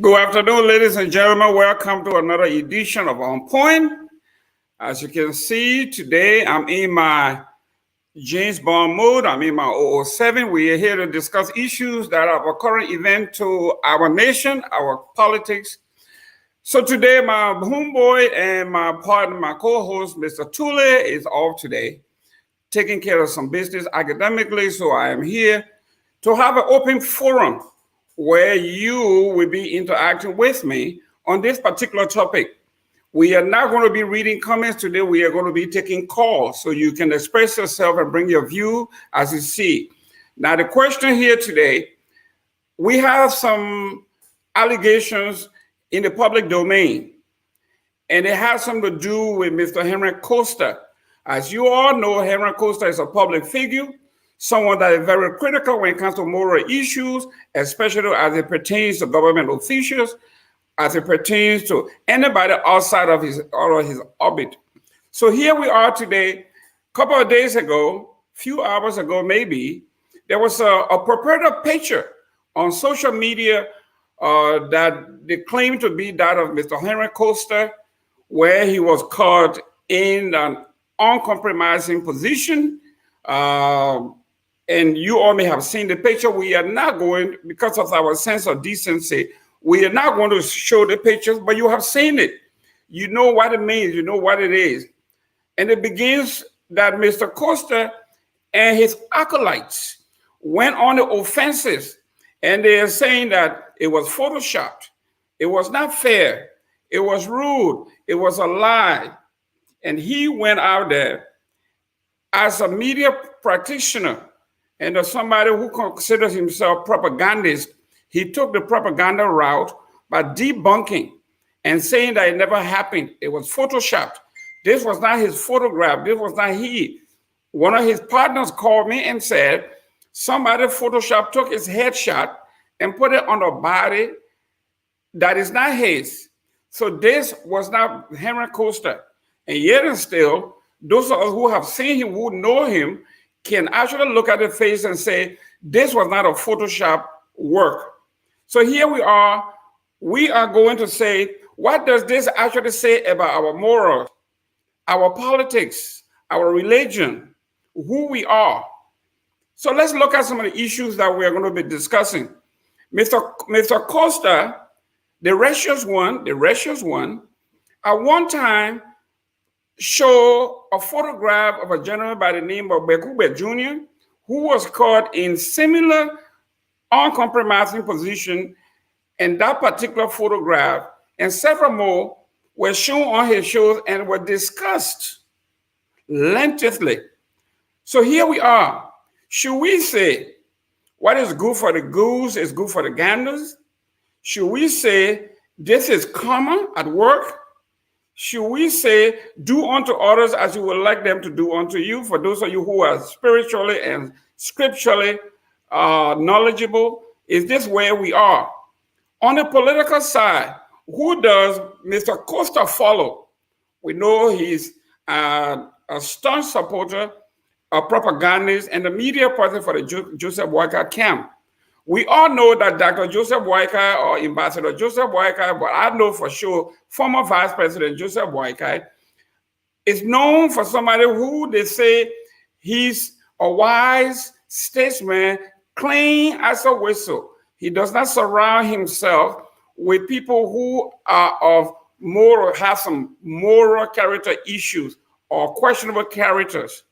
Good afternoon, ladies and gentlemen. Welcome to another edition of On Point. As you can see, today I'm in my James Bond mode. I'm in my 007. We are here to discuss issues that are of current event to our nation, our politics. So today, my homeboy and my partner, my co-host, Mr. Tulay, is off today, taking care of some business academically. So I am here to have an open forum where you will be interacting with me on this particular topic. We are not going to be reading comments today. We are going to be taking calls so you can express yourself and bring your view as you see. Now, the question here today, we have some allegations in the public domain, and it has something to do with Mr. Henry Costa. As you all know, Henry Costa is a public figure, someone that is very critical when it comes to moral issues, especially as it pertains to government officials, as it pertains to anybody outside of his orbit. So here we are today. A couple of days ago, few hours ago maybe, there was a purported picture on social media that they claimed to be that of Mr. Henry Costa, where he was caught in an uncompromising position. And you all may have seen the picture. We are not going, because of our sense of decency, we are not going to show the pictures, but you have seen it. You know what it means. You know what it is. And it begins that Mr. Costa and his acolytes went on the offenses, and they are saying that it was photoshopped. It was not fair. It was rude. It was a lie. And he went out there as a media practitioner and as somebody who considers himself propagandist. He took the propaganda route by debunking and saying that it never happened. It was photoshopped. This was not his photograph. This was not he. One of his partners called me and said, somebody photoshopped, took his headshot and put it on a body that is not his. So this was not Henry Costa. And yet and still, those of us who have seen him, who know him, can actually look at the face and say, this was not a Photoshop work. So here we are going to say, what does this actually say about our morals, our politics, our religion, who we are? So let's look at some of the issues that we are going to be discussing. Mr. Costa, the righteous one, at one time show a photograph of a gentleman by the name of Bekube Jr., who was caught in similar uncompromising position, and that particular photograph and several more were shown on his shows and were discussed lengthily. So here we are. Should we say what is good for the goose is good for the ganders? Should we say this is common at work? Should we say, do unto others as you would like them to do unto you? For those of you who are spiritually and scripturally knowledgeable, is this where we are? On the political side, who does Mr. Costa follow? We know he's a staunch supporter, a propagandist, and a media person for the Joseph Boyka camp. We all know that Dr. Joseph Boyka or Ambassador Joseph Boyka, but I know for sure former Vice President Joseph Boyka is known for somebody who they say he's a wise statesman, clean as a whistle. He does not surround himself with people who are have some moral character issues or questionable characters.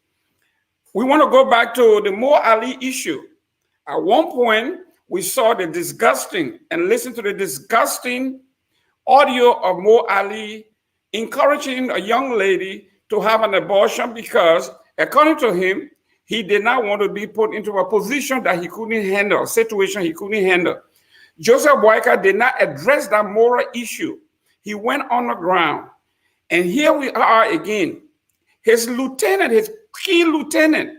We want to go back to the Mo Ali issue. At one point, we saw the disgusting and listened to the disgusting audio of Mo Ali encouraging a young lady to have an abortion because, according to him, he did not want to be put into a position that he couldn't handle, a situation he couldn't handle. Joseph Boyka did not address that moral issue. He went on the ground. And here we are again. His lieutenant, his key lieutenant,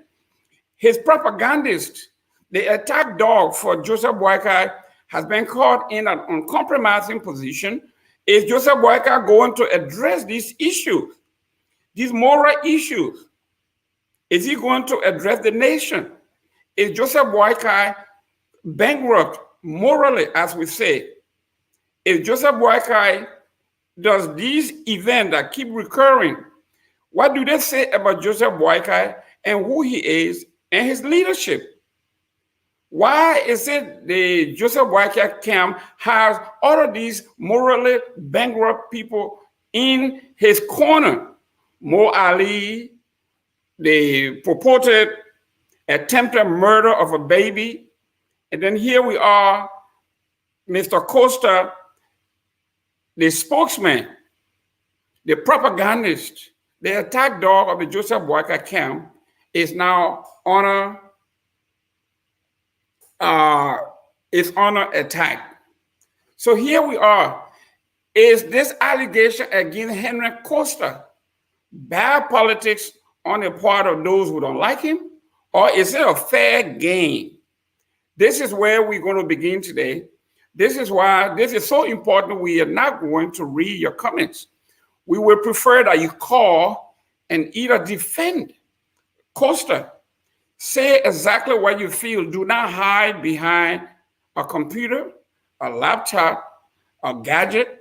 his propagandist, the attack dog for Joseph Boyka has been caught in an uncompromising position. Is Joseph Boyka going to address these issues, these moral issues? Is he going to address the nation? Is Joseph Boyka bankrupt morally, as we say? If Joseph Boyka does these events that keep recurring, what do they say about Joseph Boyka and who he is and his leadership? Why is it the Joseph Boyka camp has all of these morally bankrupt people in his corner? Mo Ali, the purported attempted murder of a baby, and then here we are, Mr. Costa, the spokesman, the propagandist, the attack dog of the Joseph Boyka camp is now under attack. So here we are. Is this allegation against Henry Costa bad politics on the part of those who don't like him, or is it a fair game? This is where we're going to begin today. This is why this is so important. We are not going to read your comments. We would prefer that you call and either defend Costa, say exactly what you feel. Do not hide behind a computer, a laptop, a gadget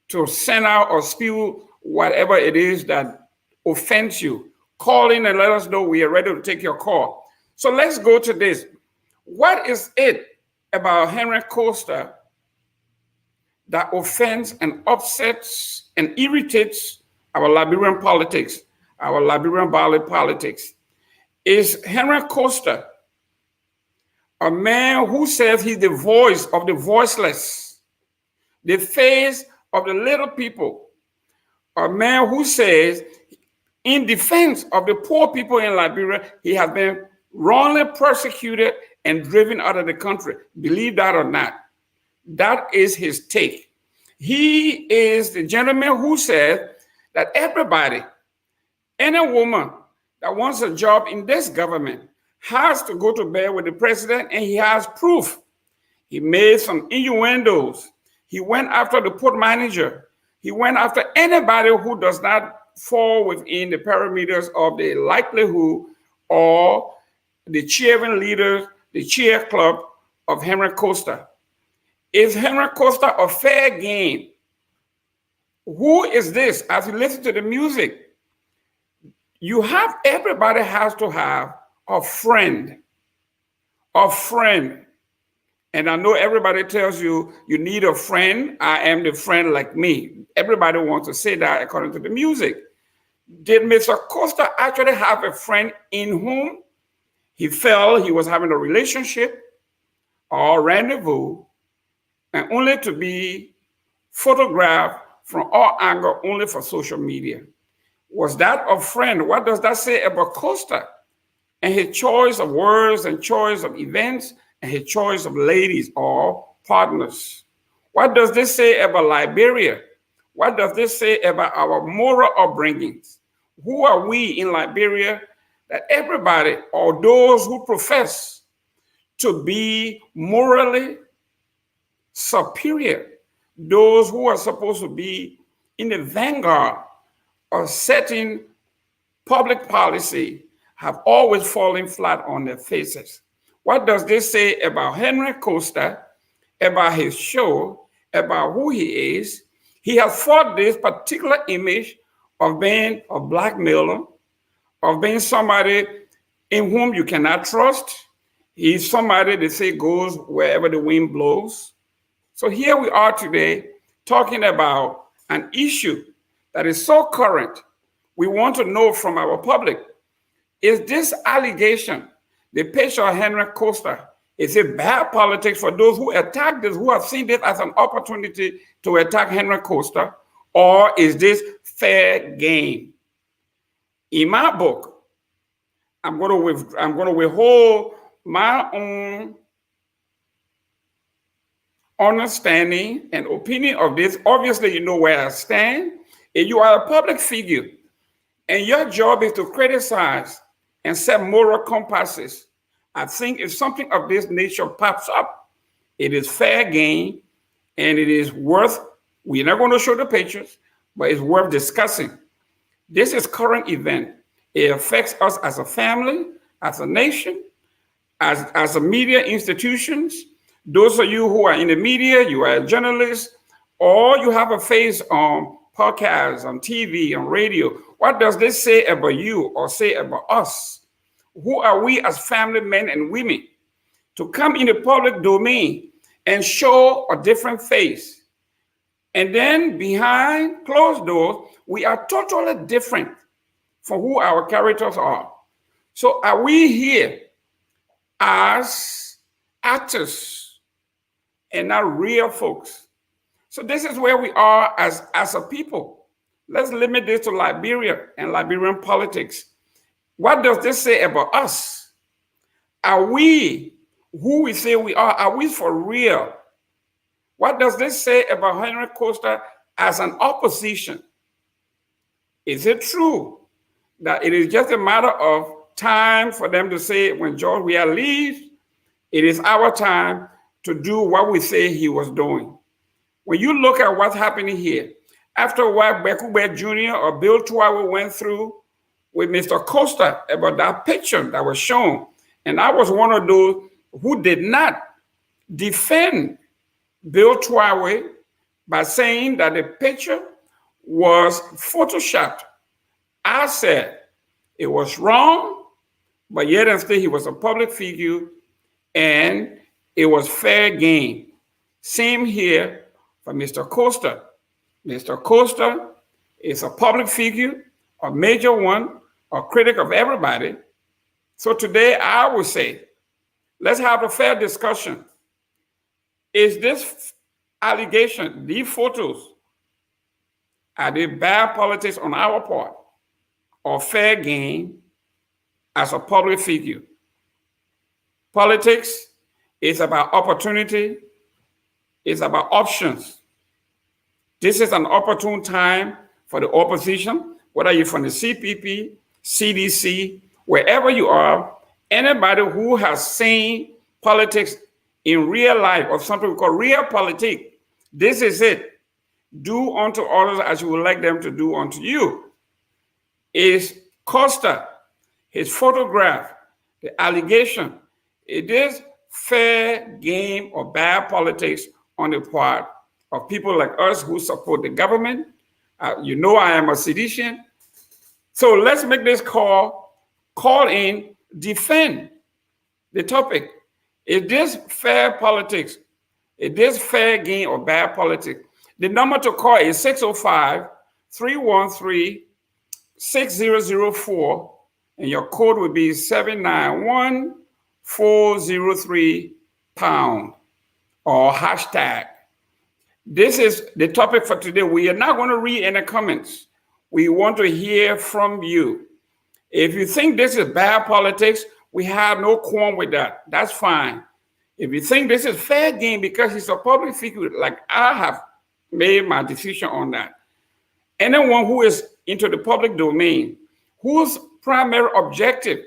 to send out or spew whatever it is that offends you. Call in and let us know. We are ready to take your call. So let's go to this. What is it about Henry Costa that offends and upsets and irritates our Liberian politics, our Liberian ballot politics? Is Henry Costa a man who says he's the voice of the voiceless, the face of the little people, a man who says in defense of the poor people in Liberia, he has been wrongly persecuted and driven out of the country? Believe that or not, that is his take. He is the gentleman who said that everybody, any woman that wants a job in this government has to go to bed with the president, and he has proof. He made some innuendos. He went after the port manager. He went after anybody who does not fall within the parameters of the likelihood or the cheering leaders, the cheer club of Henry Costa. Is Henry Costa a fair game? Who is this? As you listen to the music, everybody has to have a friend. A friend. And I know everybody tells you, you need a friend. I am the friend like me. Everybody wants to say that according to the music. Did Mr. Costa actually have a friend in whom he felt he was having a relationship or rendezvous, and only to be photographed from all angles only for social media? Was that a friend? What does that say about Costa and his choice of words and choice of events and his choice of ladies or partners? What does this say about Liberia? What does this say about our moral upbringings? Who are we in Liberia that everybody, or those who profess to be morally superior, those who are supposed to be in the vanguard of setting public policy, have always fallen flat on their faces? What does this say about Henry Costa, about his show, about who he is? He has fought this particular image of being a blackmailer, of being somebody in whom you cannot trust. He's somebody they say goes wherever the wind blows. So here we are today talking about an issue that is so current. We want to know from our public, is this allegation, the picture of Henry Costa, is it bad politics for those who attack this, who have seen this as an opportunity to attack Henry Costa, or is this fair game? In my book, I'm going to withhold my own understanding and opinion of this. Obviously, you know where I stand. If you are a public figure and your job is to criticize and set moral compasses, I think if something of this nature pops up, it is fair game and it is worth We're not going to show the pictures, but it's worth discussing. This is current event. It affects us as a family, as a nation, as a media institutions. Those of you who are in the media, you are a journalist, or you have a face on podcasts, on TV, on radio. What does this say about you or say about us? Who are we as family men and women to come in the public domain and show a different face? And then behind closed doors, we are totally different from who our characters are. So are we here as actors and not real folks? So this is where we are as a people. Let's limit this to Liberia and Liberian politics. What does this say about us? Are we who we say we are? Are we for real? What does this say about Henry Costa as an opposition? Is it true that it is just a matter of time for them to say when George Weah leaves, it is our time to do what we say he was doing? When you look at what's happening here, after what Bekube Jr. or Bill Tulay went through with Mr. Costa about that picture that was shown, and I was one of those who did not defend Bill Tulay by saying that the picture was photoshopped. I said it was wrong, but yet and still he was a public figure and it was fair game. Same here for Mr. Costa. Mr. Costa is a public figure, a major one, a critic of everybody. So today I would say, let's have a fair discussion. Is this allegation, these photos, are they bad politics on our part or fair game as a public figure? Politics is about opportunity, it's about options. This is an opportune time for the opposition, whether you're from the CPP, CDC, wherever you are, anybody who has seen politics in real life or something we call real politics, this is it. Do unto others as you would like them to do unto you. Is Costa, his photograph, the allegation, it is fair game or bad politics on the part of people like us who support the government? You know I am a seditian. So let's make this call in, defend the topic. Is this fair politics? Is this fair game or bad politics? The number to call is 605-313-6004, and your code would be 791-403# or hashtag. This is the topic for today. We are not going to read any comments. We want to hear from you. If you think this is bad politics, we have no qualm with that. That's fine. If you think this is fair game because he's a public figure, like I have made my decision on that. Anyone who is into the public domain, whose primary objective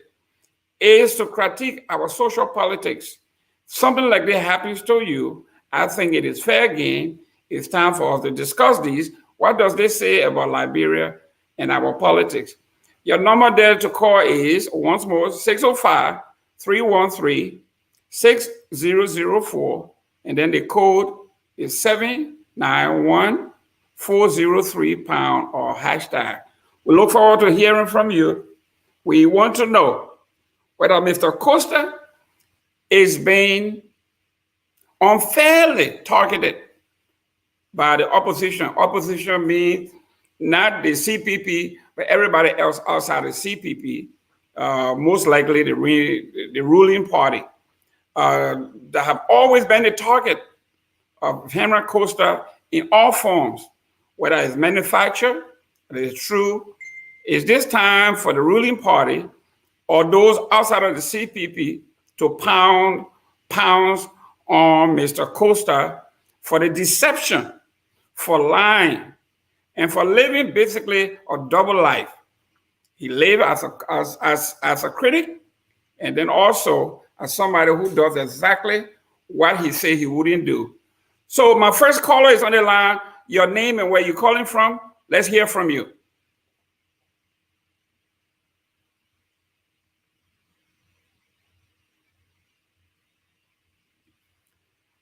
is to critique our social politics, something like that happens to you, I think it is fair game. It's time for us to discuss these. What does this say about Liberia and our politics? Your number there to call is, once more, 605-313-6004, and then the code is 791-403# or hashtag. We look forward to hearing from you. We want to know whether Mr. Costa is being unfairly targeted by the opposition. Opposition means not the CPP, but everybody else outside the CPP, most likely the ruling party, that have always been the target of Henry Costa in all forms, whether it's manufactured, whether it's true. Is this time for the ruling party or those outside of the CPP to pounds on Mr. Costa for the deception, for lying, and for living basically a double life? He lived as a critic, and then also as somebody who does exactly what he said he wouldn't do. So my first caller is on the line. your name and where you're calling from. Let's hear from you.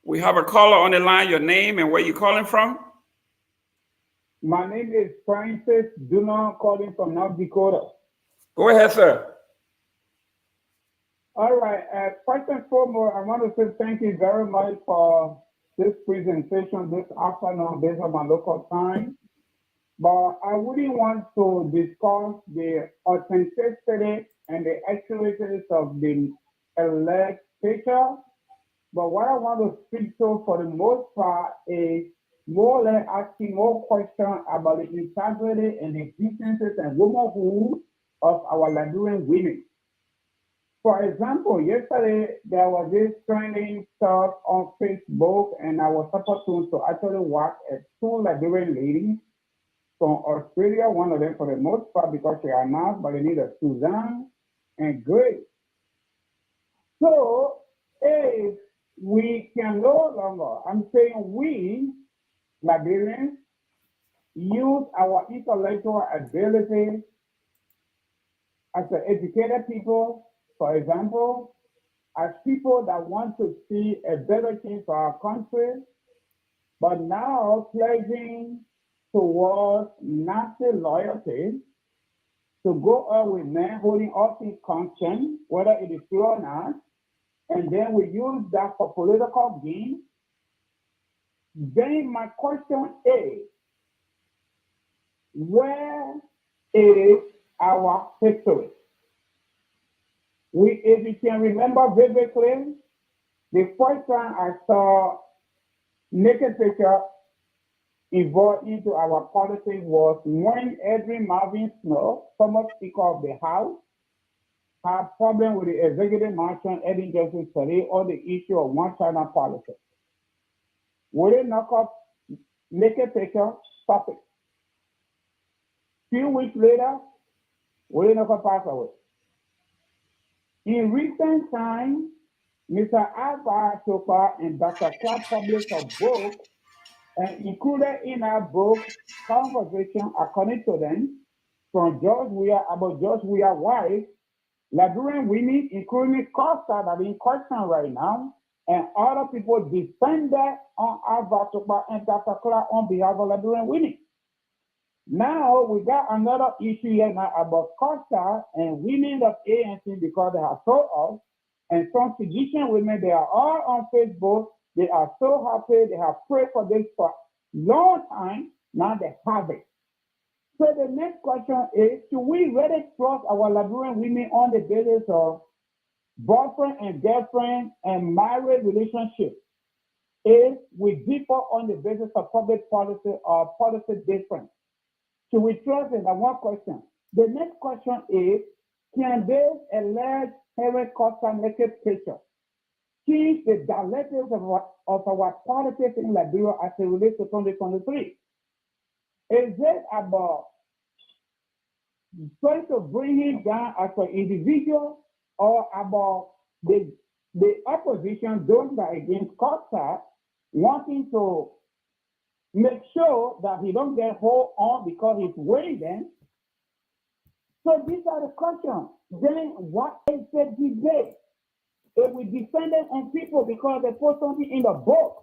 We have a caller on the line. Your name and where you're calling from. My name is Francis Dunan, calling from North Dakota. Go ahead, sir. All right. First and foremost, I want to say thank you very much for this presentation this afternoon based on my local time. But I really want to discuss the authenticity and the accuracy of the alleged picture. But what I want to speak to for the most part is more or less asking more questions about the integrity and the decency and womanhood of our Liberian women. For example, yesterday there was this trending stuff on Facebook, and I was supposed to actually watch two Liberian ladies from Australia, one of them for the most part because she announced by the name of Suzanne and Grace. So if we can no longer, I'm saying we, Liberians, use our intellectual ability as an educated people, for example, as people that want to see a better change for our country, but now pledging towards Nazi loyalty to go out with men holding up in conscience, whether it is true or not, and then we use that for political gain. Then my question is, where is our history? If you can remember vividly, the first time I saw naked picture involved into our politics was when Edwin Marvin Snow, former Speaker of the House, had problem with the executive mansion, Eddie Johnson study on the issue of one China policy. Would it knock up naked picture? Stop it. Few weeks later, would it knock up pass away? In recent times, Mr. Alba Topa and Dr. Clark published a book and included in our book conversation, according to them, from George Weah about George Weah's wife, Liberian women, including Costa, that are in question right now, and other people defended on Alba Topa and Dr. Clark on behalf of Liberian women. Now we got another issue here now about Costa and women of ANC because they have told us, and some physician women, they are all on Facebook. They are so happy. They have prayed for this for a long time. Now they have it. So the next question is, should we really trust our Liberian women on the basis of boyfriend and girlfriend and marriage relationship if we differ on the basis of public policy or policy difference? Should we trust in that one question? The next question is, can this alleged Pedro Costa naked picture change the directives of our politics in Liberia as it relates to 2023? Is it about trying to bring him down as an individual, or about the opposition, those that are against Costa, wanting to make sure that he don't get hold on because he's winning them? So these are the questions. Then what is the debate? If we defended on people because they put something in the book,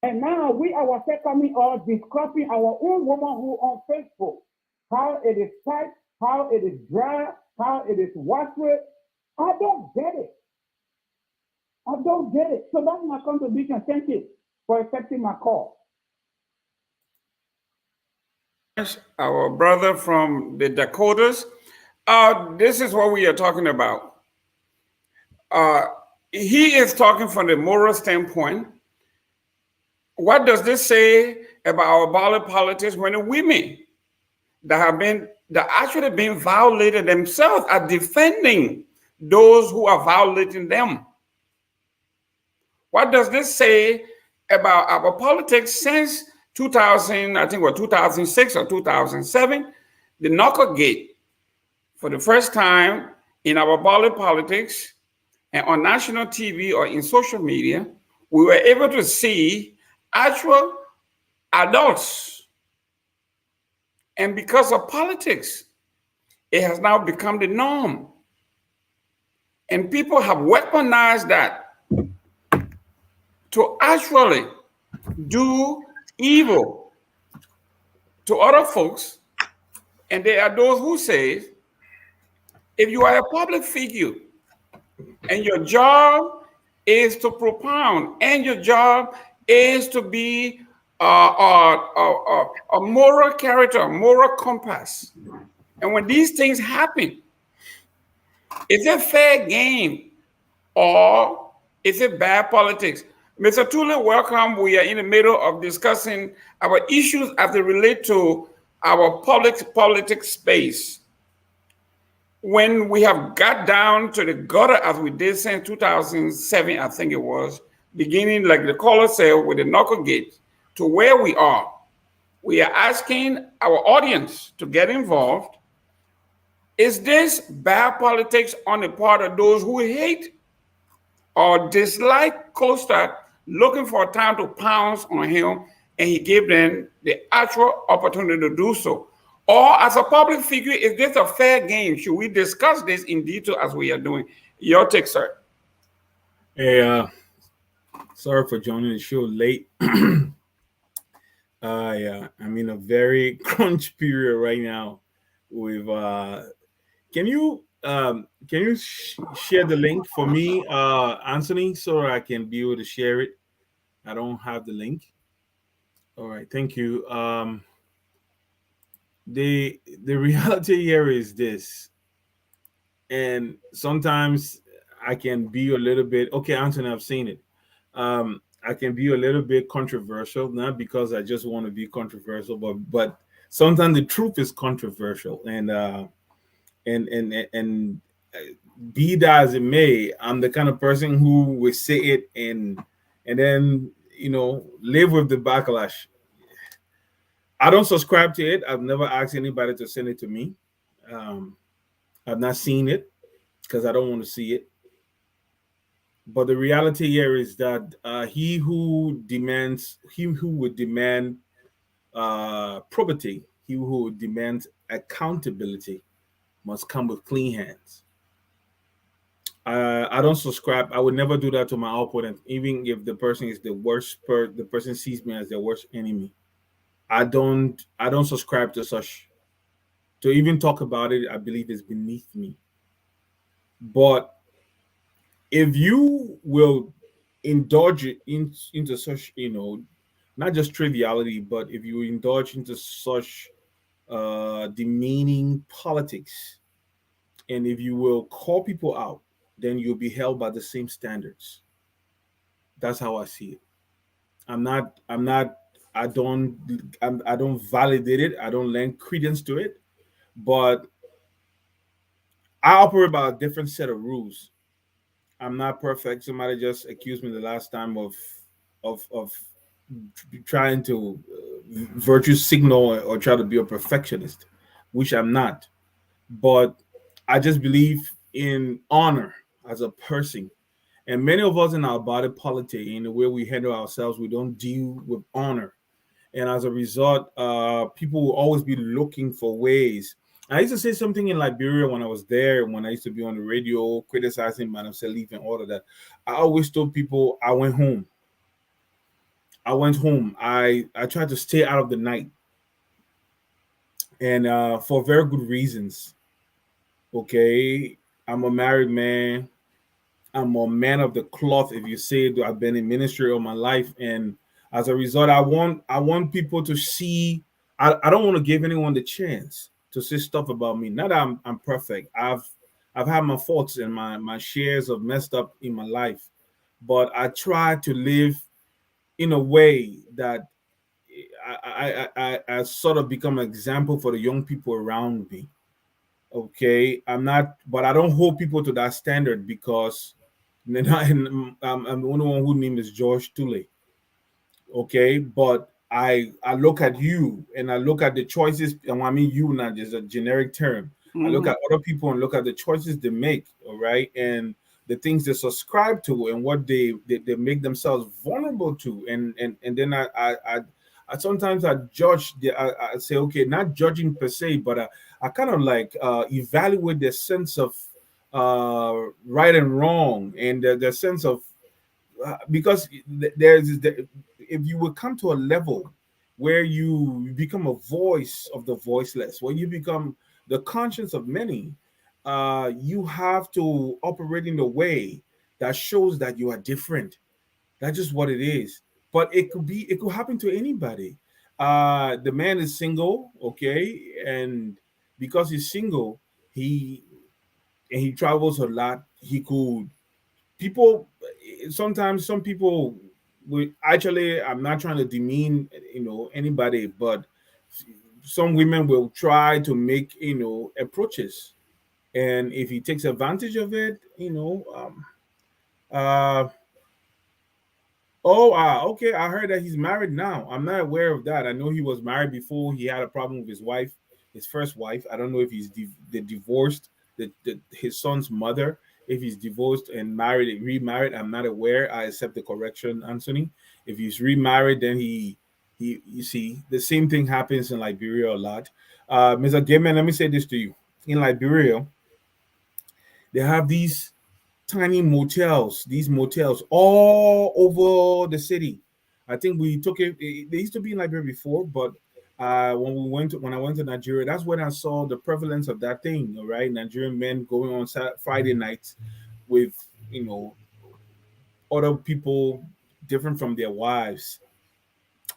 and now we ourselves coming out describing our own womanhood on Facebook, how it is tight, how it is dry, how it is washed with. I don't get it. I don't get it. So that's my contribution. Thank you for accepting my call. Our brother from the Dakotas. This is what we are talking about. He is talking from the moral standpoint. What does this say about our ballot politics when the women that actually been violated themselves are defending those who are violating them? What does this say about our politics since 2000, I think, 2006 or 2007, the knuckle gate? For the first time in our ballot politics and on national TV or in social media, we were able to see actual adults. And because of politics, it has now become the norm. And people have weaponized that to actually do evil to other folks. And there are those who say, if you are a public figure and your job is to propound and your job is to be a moral character, a moral compass, and when these things happen, is it fair game or is it bad politics? Mr. Tulay, welcome. We are in the middle of discussing our issues as they relate to our public politics space. When we have got down to the gutter as we did since 2007, I think it was, beginning like the caller said with the knuckle gate to where we are asking our audience to get involved. Is this bad politics on the part of those who hate or dislike Costa, looking for a time to pounce on him, and he gave them the actual opportunity to do so? Or as a public figure, is this a fair game? Should we discuss this in detail as we are doing? Your take, sir. Hey, sorry for joining the show late. I'm in a very crunch period right now. With can you share the link for me, Anthony, so I can be able to share it? I don't have the link. All right, thank you. The reality here is this, and sometimes I can be a little bit okay, Anthony. I've seen it. I can be a little bit controversial, not because I just want to be controversial, but sometimes the truth is controversial, and be that as it may, I'm the kind of person who will say it and then live with the backlash. I don't subscribe to it. I've never asked anybody to send it to me. I've not seen it because I don't want to see it. But the reality here is that he who would demand probity, he who would demand accountability, must come with clean hands. I don't subscribe. I would never do that to my opponent, even if the person is the worst. The person sees me as their worst enemy. I don't subscribe to such. To even talk about it, I believe is beneath me. But if you will indulge into such, not just triviality, but if you indulge into such demeaning politics, and if you will call people out, then you'll be held by the same standards. That's how I see it. I'm not. I'm not. I don't validate it. I don't lend credence to it. But I operate by a different set of rules. I'm not perfect. Somebody just accused me the last time of trying to virtue signal or try to be a perfectionist, which I'm not. But I just believe in honor as a person. And many of us in our body politic, in the way we handle ourselves, we don't deal with honor. And as a result, people will always be looking for ways. I used to say something in Liberia when I was there, when I used to be on the radio criticizing Madam Salif and all of that. I always told people I went home. I went home. I tried to stay out of the night, and for very good reasons. Okay, I'm a married man. I'm a man of the cloth. If you say it, I've been in ministry all my life, and as a result, I want people to see. I don't want to give anyone the chance to say stuff about me. Not that I'm perfect. I've had my faults and my shares of messed up in my life, but I try to live in a way that I sort of become an example for the young people around me. Okay, I'm not, but I don't hold people to that standard because I'm the only one whose name is George Tulay. Okay, but I look at you and I look at the choices, and when I mean you, not just a generic term. I look Mhm. at other people and look at the choices they make, all right, and the things they subscribe to and what they make themselves vulnerable to, and then I sometimes I judge. I say, okay, not judging per se, but I kind of like evaluate the sense of right and wrong, and the sense of because if you will come to a level where you become a voice of the voiceless, where you become the conscience of many, you have to operate in a way that shows that you are different. That's just what it is. But it could happen to anybody. The man is single, okay, and because he's single, he he travels a lot. He could people sometimes some people will actually, I'm not trying to demean anybody, but some women will try to make approaches, and if he takes advantage of it, uh oh, okay. I heard that he's married now. I'm not aware of that. I know he was married before. He had a problem with his wife, his first wife. I don't know if he's the divorced, his son's mother. If he's divorced and married, remarried, I'm not aware. I accept the correction, Anthony. If he's remarried, then you see, the same thing happens in Liberia a lot. Mr. Gayman, let me say this to you. In Liberia, they have these these motels all over the city. I think we took it. They used to be in Liberia before, but when I went to Nigeria, that's when I saw the prevalence of that thing. All right, Nigerian men going on Friday nights with you know other people different from their wives.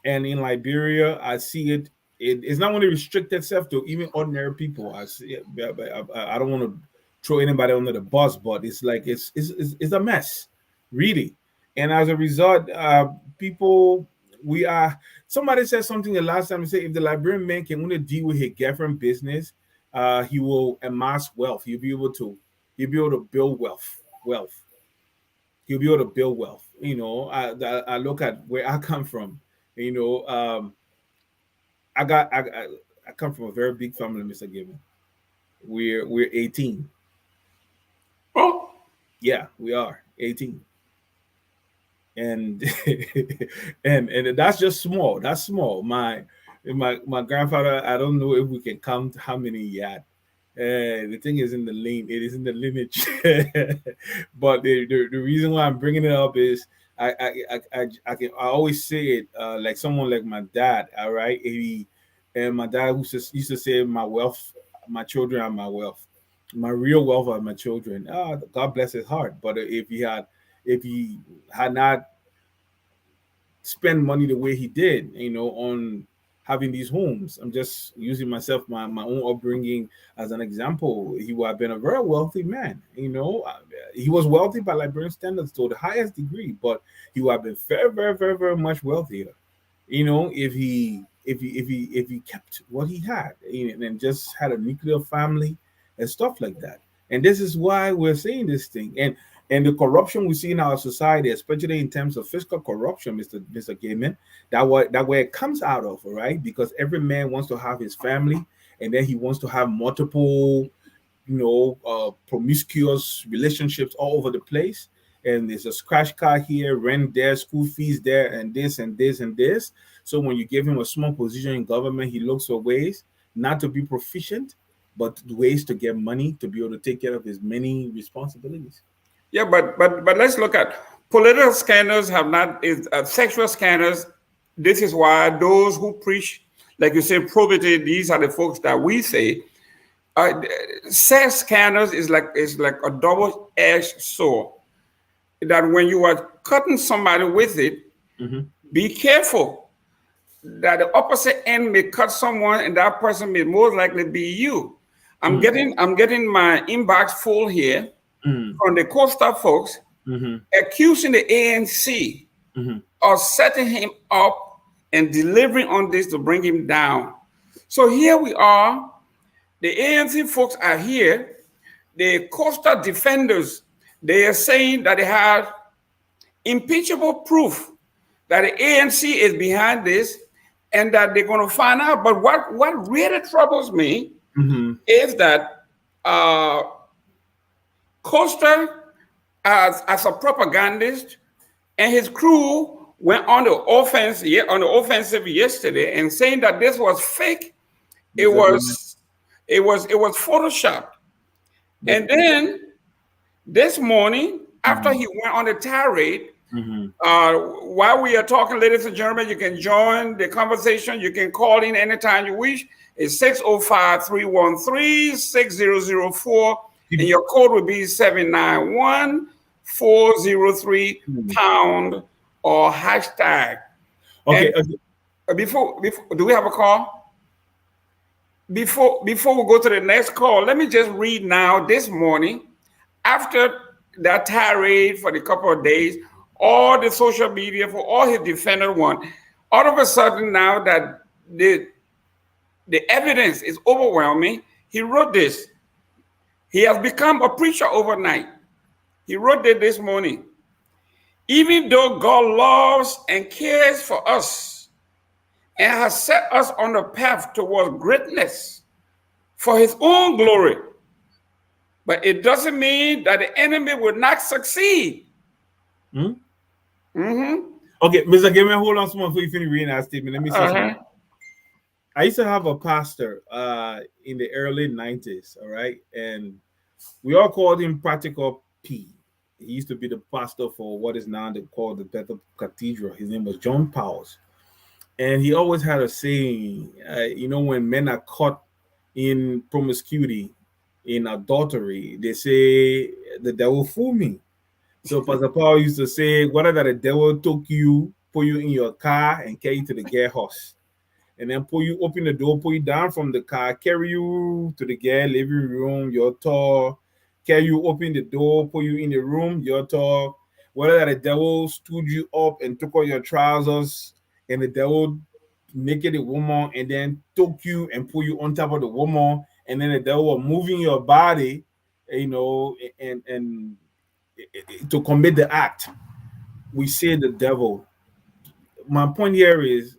And in Liberia, I see it. It's not only restrict itself to even ordinary people. I see it, I don't want to throw anybody under the bus, but it's like it's a mess, really. And as a result, people we are. Somebody said something the last time. They say if the Liberian man can only deal with his girlfriend business, he will amass wealth. He'll be able to build wealth. He'll be able to build wealth. I look at where I come from. You know, I got I come from a very big family, Mr. Gibbon. We're 18. Oh, Yeah, we are 18. And and that's just small. That's small. My grandfather, I don't know if we can count how many he had. The thing is in the lane. It is in the lineage. But the reason why I'm bringing it up is I always say it like someone like my dad. All right, and my dad used to say my wealth, my children are my wealth, my real wealth are my children. God bless his heart. But if he had not spent money the way he did, on having these homes. I'm just using my own upbringing as an example. He would have been a very wealthy man. He was wealthy by Liberian standards to the highest degree, but he would have been very, very, very, very much wealthier. If he kept what he had, and just had a nuclear family and stuff like that. And this is why we're saying this thing. And the corruption we see in our society, especially in terms of fiscal corruption, Mr. Gayman, that where it comes out of, all right? Because every man wants to have his family, and then he wants to have multiple, promiscuous relationships all over the place. And there's a scratch card here, rent there, school fees there, and this and this and this. So when you give him a small position in government, he looks for ways not to be proficient, but ways to get money to be able to take care of his many responsibilities. yeah, but let's look at political scandals have not is sexual scandals. This is why those who preach, like you say, probity. These are the folks that we say. Uh, Sex scandals is like a double-edged sword. That when you are cutting somebody with it, Mhm. be careful that the opposite end may cut someone, and that person may most likely be you. Mhm. I'm getting my inbox full here Mhm. from the Costa folks Mhm. accusing the ANC Mhm. of setting him up and delivering on this to bring him down. So here we are. The ANC folks are here. The Costa defenders, they are saying that they have impeachable proof that the ANC is behind this and that they're going to find out. But what really troubles me Mhm. is that uh, Costa, as a propagandist, and his crew went on the offensive yesterday and saying that this was fake. It was photoshopped. And then this morning, after he went on the tirade, while we are talking, ladies and gentlemen, you can join the conversation. You can call in anytime you wish. It's 605-313-6004. And your code will be 791-403 # or hashtag. Okay. Before, do we have a call? Before we go to the next call, let me just read now this morning, after that tirade for the couple of days, all the social media for all his defender one, all of a sudden now that the evidence is overwhelming, he wrote this. He has become a preacher overnight. He wrote it this morning. Even though God loves and cares for us and has set us on the path towards greatness for his own glory, but it doesn't mean that the enemy will not succeed. Okay, Mr. Gayman, hold on before you finish reading that statement. Let me say something. I used to have a pastor in the early 90s, all right? And we all called him Practical P. He used to be the pastor for what is now called the Bethel Cathedral. His name was John Powers. And he always had a saying, when men are caught in promiscuity, in adultery, they say, the devil fooled me. So Pastor Paul used to say, whether that the devil took you, put you in your car and carry you to the gear horse, and then open the door, pull you down from the car, carry you to the gear living room, your tall, carry you, open the door, put you in the room, your tall, whether that the devil stood you up and took off your trousers, and the devil naked a woman and then took you and put you on top of the woman, and then the devil was moving your body, and to commit the act. We say the devil. My point here is,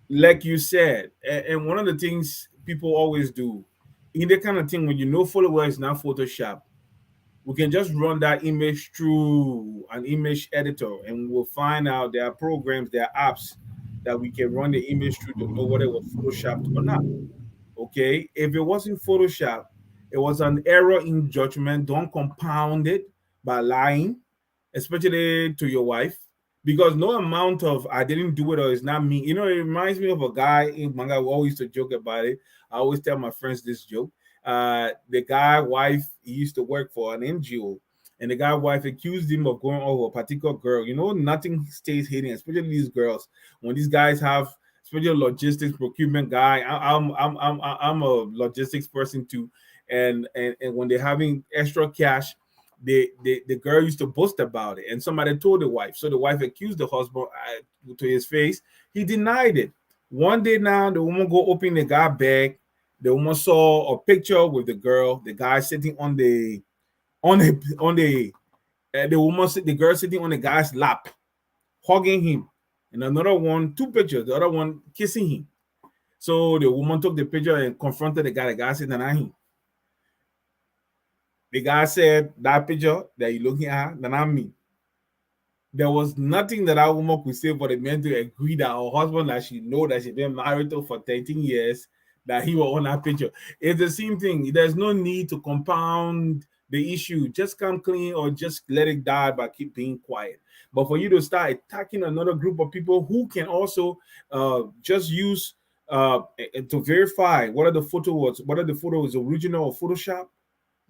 like you said, and one of the things people always do in that kind of thing, when you know fully well it's not Photoshop, we can just run that image through an image editor and we'll find out there are programs, there are apps that we can run the image through to know whether it was Photoshopped or not. Okay, if it wasn't Photoshop, it was an error in judgment. Don't compound it by lying, especially to your wife, because no amount of I didn't do it or it's not me. It reminds me of a guy in manga who always used to joke about it. I always tell my friends this joke. The guy wife, he used to work for an NGO, and the guy wife accused him of going over a particular girl. Nothing stays hidden, especially these girls. When these guys have, especially a logistics procurement guy, I'm a logistics person too, and when they're having extra cash, the girl used to boast about it, and somebody told the wife. So the wife accused the husband to his face. He denied it. One day now, the woman go open the guy bag. The woman saw a picture with the girl, the guy sitting on the girl sitting on the guy's lap, hugging him, and another one, two pictures, the other one kissing him. So the woman took the picture and confronted the guy. The guy said, "Nanahi." The guy said, "That picture that you're looking at, not me." There was nothing that woman could say for the man to agree that her husband, that she know that she's been married to for 13 years, that he was on that picture. It's the same thing. There's no need to compound the issue. Just come clean or just let it die by keep being quiet. But for you to start attacking another group of people who can also just use to verify whether the photo was original or Photoshop,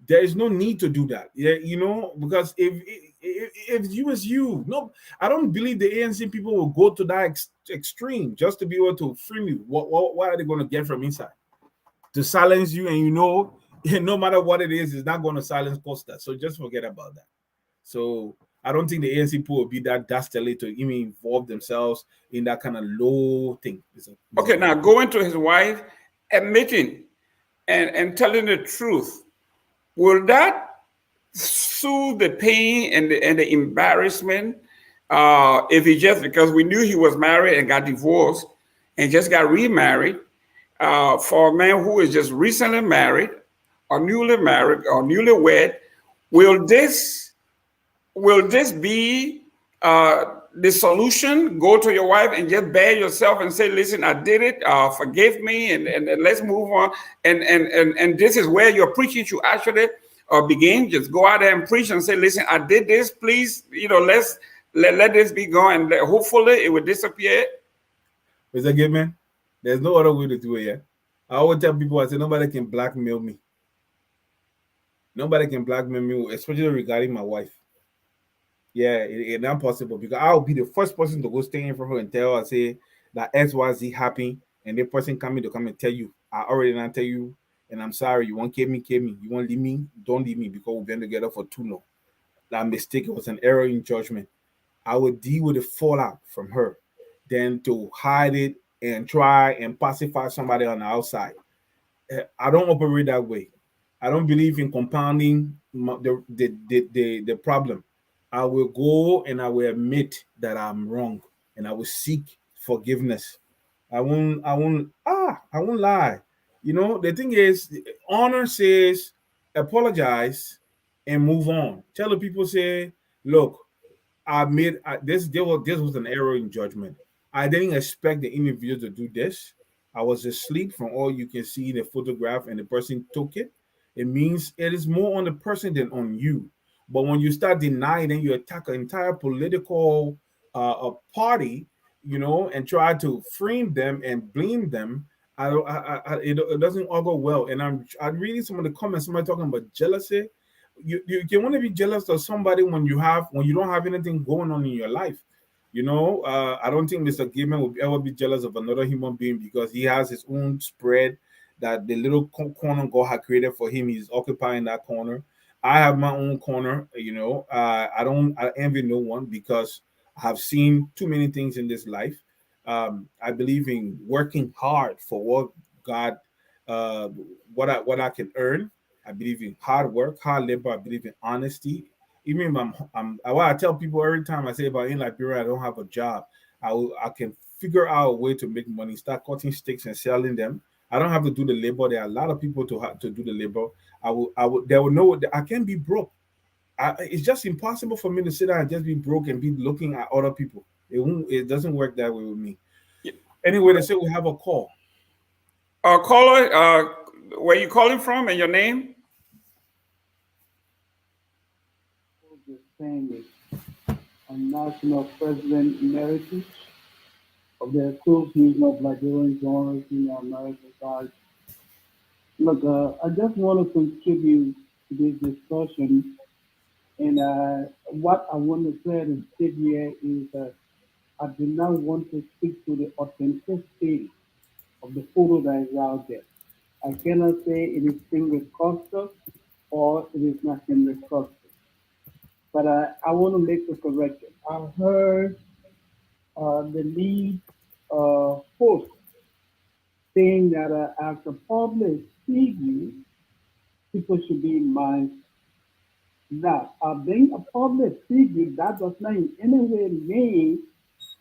there is no need to do that. Yeah, because if you as you, no, I don't believe the ANC people will go to that extreme just to be able to frame you. What are they going to get from inside? To silence you, and no matter what it is, it's not going to silence Costa. So just forget about that. So I don't think the ANC people will be that dastardly to even involve themselves in that kind of low thing. Okay, now going to his wife, admitting and telling the truth. Will that soothe the pain and the embarrassment if he just, because we knew he was married and got divorced and just got remarried, for a man who is just recently married or newlywed, will this be the solution, go to your wife and just bear yourself and say, listen, I did it, forgive me, and let's move on. And this is where your preaching should actually begin. Just go out there and preach and say, listen, I did this, please, let this be gone, and hopefully it will disappear. Mr. Gayman, there's no other way to do it. Yeah, I always tell people, I say nobody can blackmail me. Nobody can blackmail me, especially regarding my wife. Yeah, it's not possible because I'll be the first person to go stand in for her and tell her, say that XYZ happened, and the person coming to come and tell you, I already not tell you, and I'm sorry, you won't kill me. You won't leave me, don't leave me because we've been together for too long. That mistake was an error in judgment. I would deal with the fallout from her than to hide it and try and pacify somebody on the outside. I don't operate that way. I don't believe in compounding the problem. I will go and I will admit that I'm wrong and I will seek forgiveness. I won't lie. The thing is, honor says apologize and move on. Tell the people, say, look, this was an error in judgment. I didn't expect the individual to do this. I was asleep from all you can see in the photograph, and the person took it. It means it is more on the person than on you. But when you start denying, then you attack an entire political party, and try to frame them and blame them. It doesn't all go well. And I'm reading some of the comments. Somebody talking about jealousy. You can want to be jealous of somebody when you don't have anything going on in your life. I don't think Mr. Gayman will ever be jealous of another human being because he has his own spread that the little corner God had created for him. He's occupying that corner. I have my own corner. I envy no one because I have seen too many things in this life. I believe in working hard for what God, what I can earn. I believe in hard work, hard labor. I believe in honesty. Even if what I tell people every time I say about in Liberia, I don't have a job. I can figure out a way to make money, start cutting sticks and selling them. I don't have to do the labor. There are a lot of people to have to do the labor. They will know that I can't be broke. It's just impossible for me to sit down and just be broke and be looking at other people. It doesn't work that way with me. Anyway, they say we have a call. Caller, where you calling from and your name? Distinguished and national president emeritus of the Association of Liberian Journalists in the American Side. Look, I just want to contribute to this discussion, and what I want to say and state here is that I do not want to speak to the authenticity of the photo that is out there. I cannot say it is Pedro Costa or it is not Pedro Costa. But I want to make a correction. I heard the lead host saying that as a public figure, people should be mindful. Now, being a public figure, that does not in any way mean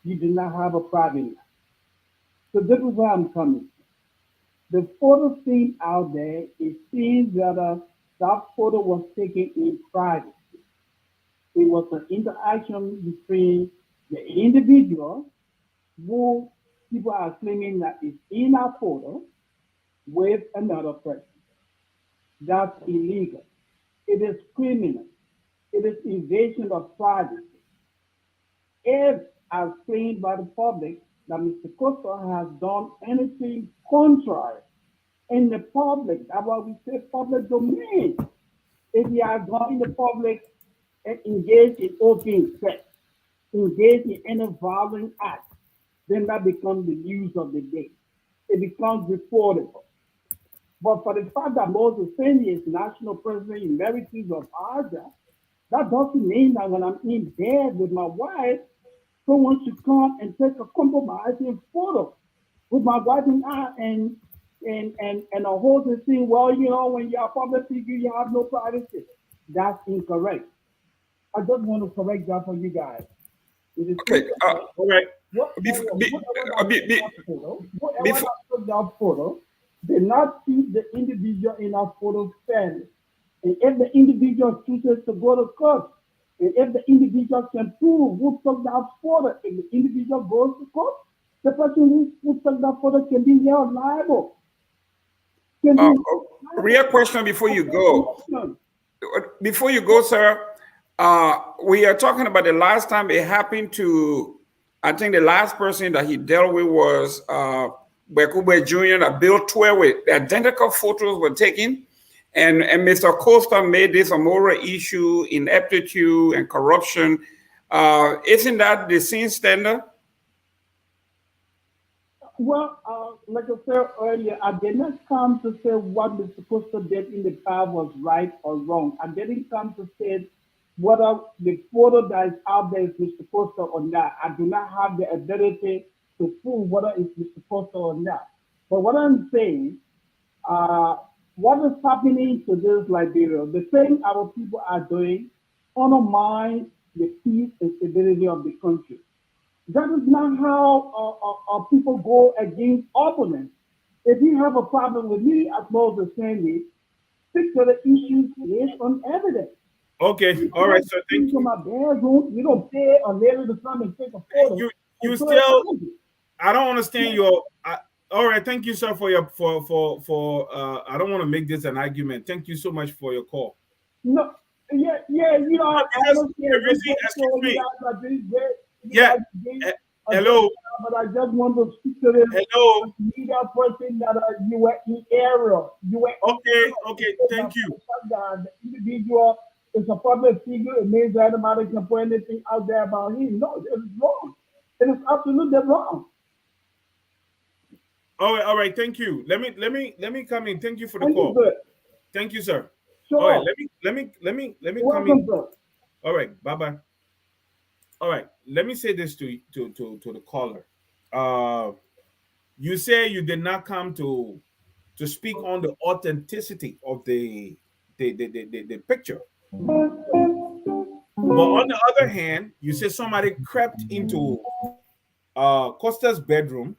you do not have a private life. So this is where I'm coming from. The photo seen out there, it seems that that photo was taken in private. It was an interaction between the individual who people are claiming that is in a photo with another person. That's illegal. It is criminal. It is invasion of privacy. If, as claimed by the public, that Mr. Costa has done anything contrary in the public, that's why we say public domain. If he has gone in the public and engaged in open sex, engaged in any violent act, then that becomes the news of the day. It becomes reportable. But for the fact that Moses Sandy is national president emeritus of Asia, that doesn't mean that when I'm in bed with my wife, someone should come and take a compromising photo with my wife and I and a whole thing. Well, when you're a public figure, you have no privacy. That's incorrect. I just want to correct that for you guys. It is okay. All right. Whoever took that photo did not treat the individual in that photo fairly. And if the individual chooses to go to court And if the individual can prove who took that photo, if the individual goes to court, the person who took that photo can be held liable. Can be Real question before you go. Before you go, sir, we are talking about the last time it happened to, I think the last person that he dealt with was Bekube Jr., that Bill 12 with the identical photos were taken. And Mr. Costa made this a moral issue, ineptitude and corruption. Isn't that the same standard? Well, like I said earlier, I did not come to say what Mr. Costa did in the past was right or wrong. I didn't come to say whether the photo that is out there is Mr. Costa or not. I do not have the ability to prove whether it's Mr. Costa or not. But what I'm saying, what is happening to this Liberia, the thing our people are doing undermines the peace and stability of the country. That is not how people go against opponents. If you have a problem with me, as well as the same, stick to the issues based on evidence. Okay, all right, so thank you. My bedroom, you don't pay a lady to come and take a photo. You still, I don't understand your. All right, thank you, sir, for your I don't want to make this an argument. Thank you so much for your call. No, yeah, you know, I don't care. Excuse me. Yeah. Hello. But I just want to speak to this hello media person that you were in error. You were okay. Thank you. The individual is a public figure. It means that anybody can put anything out there about him. No, it is wrong. It is absolutely wrong. All right. Thank you. Let me come in. Thank you for the call. Thank you, sir. Sure. All right. Let me come in. Sir. All right. Bye. All right. Let me say this to the caller. You say you did not come to speak on the authenticity of the picture. But on the other hand, you say somebody crept into Costa's bedroom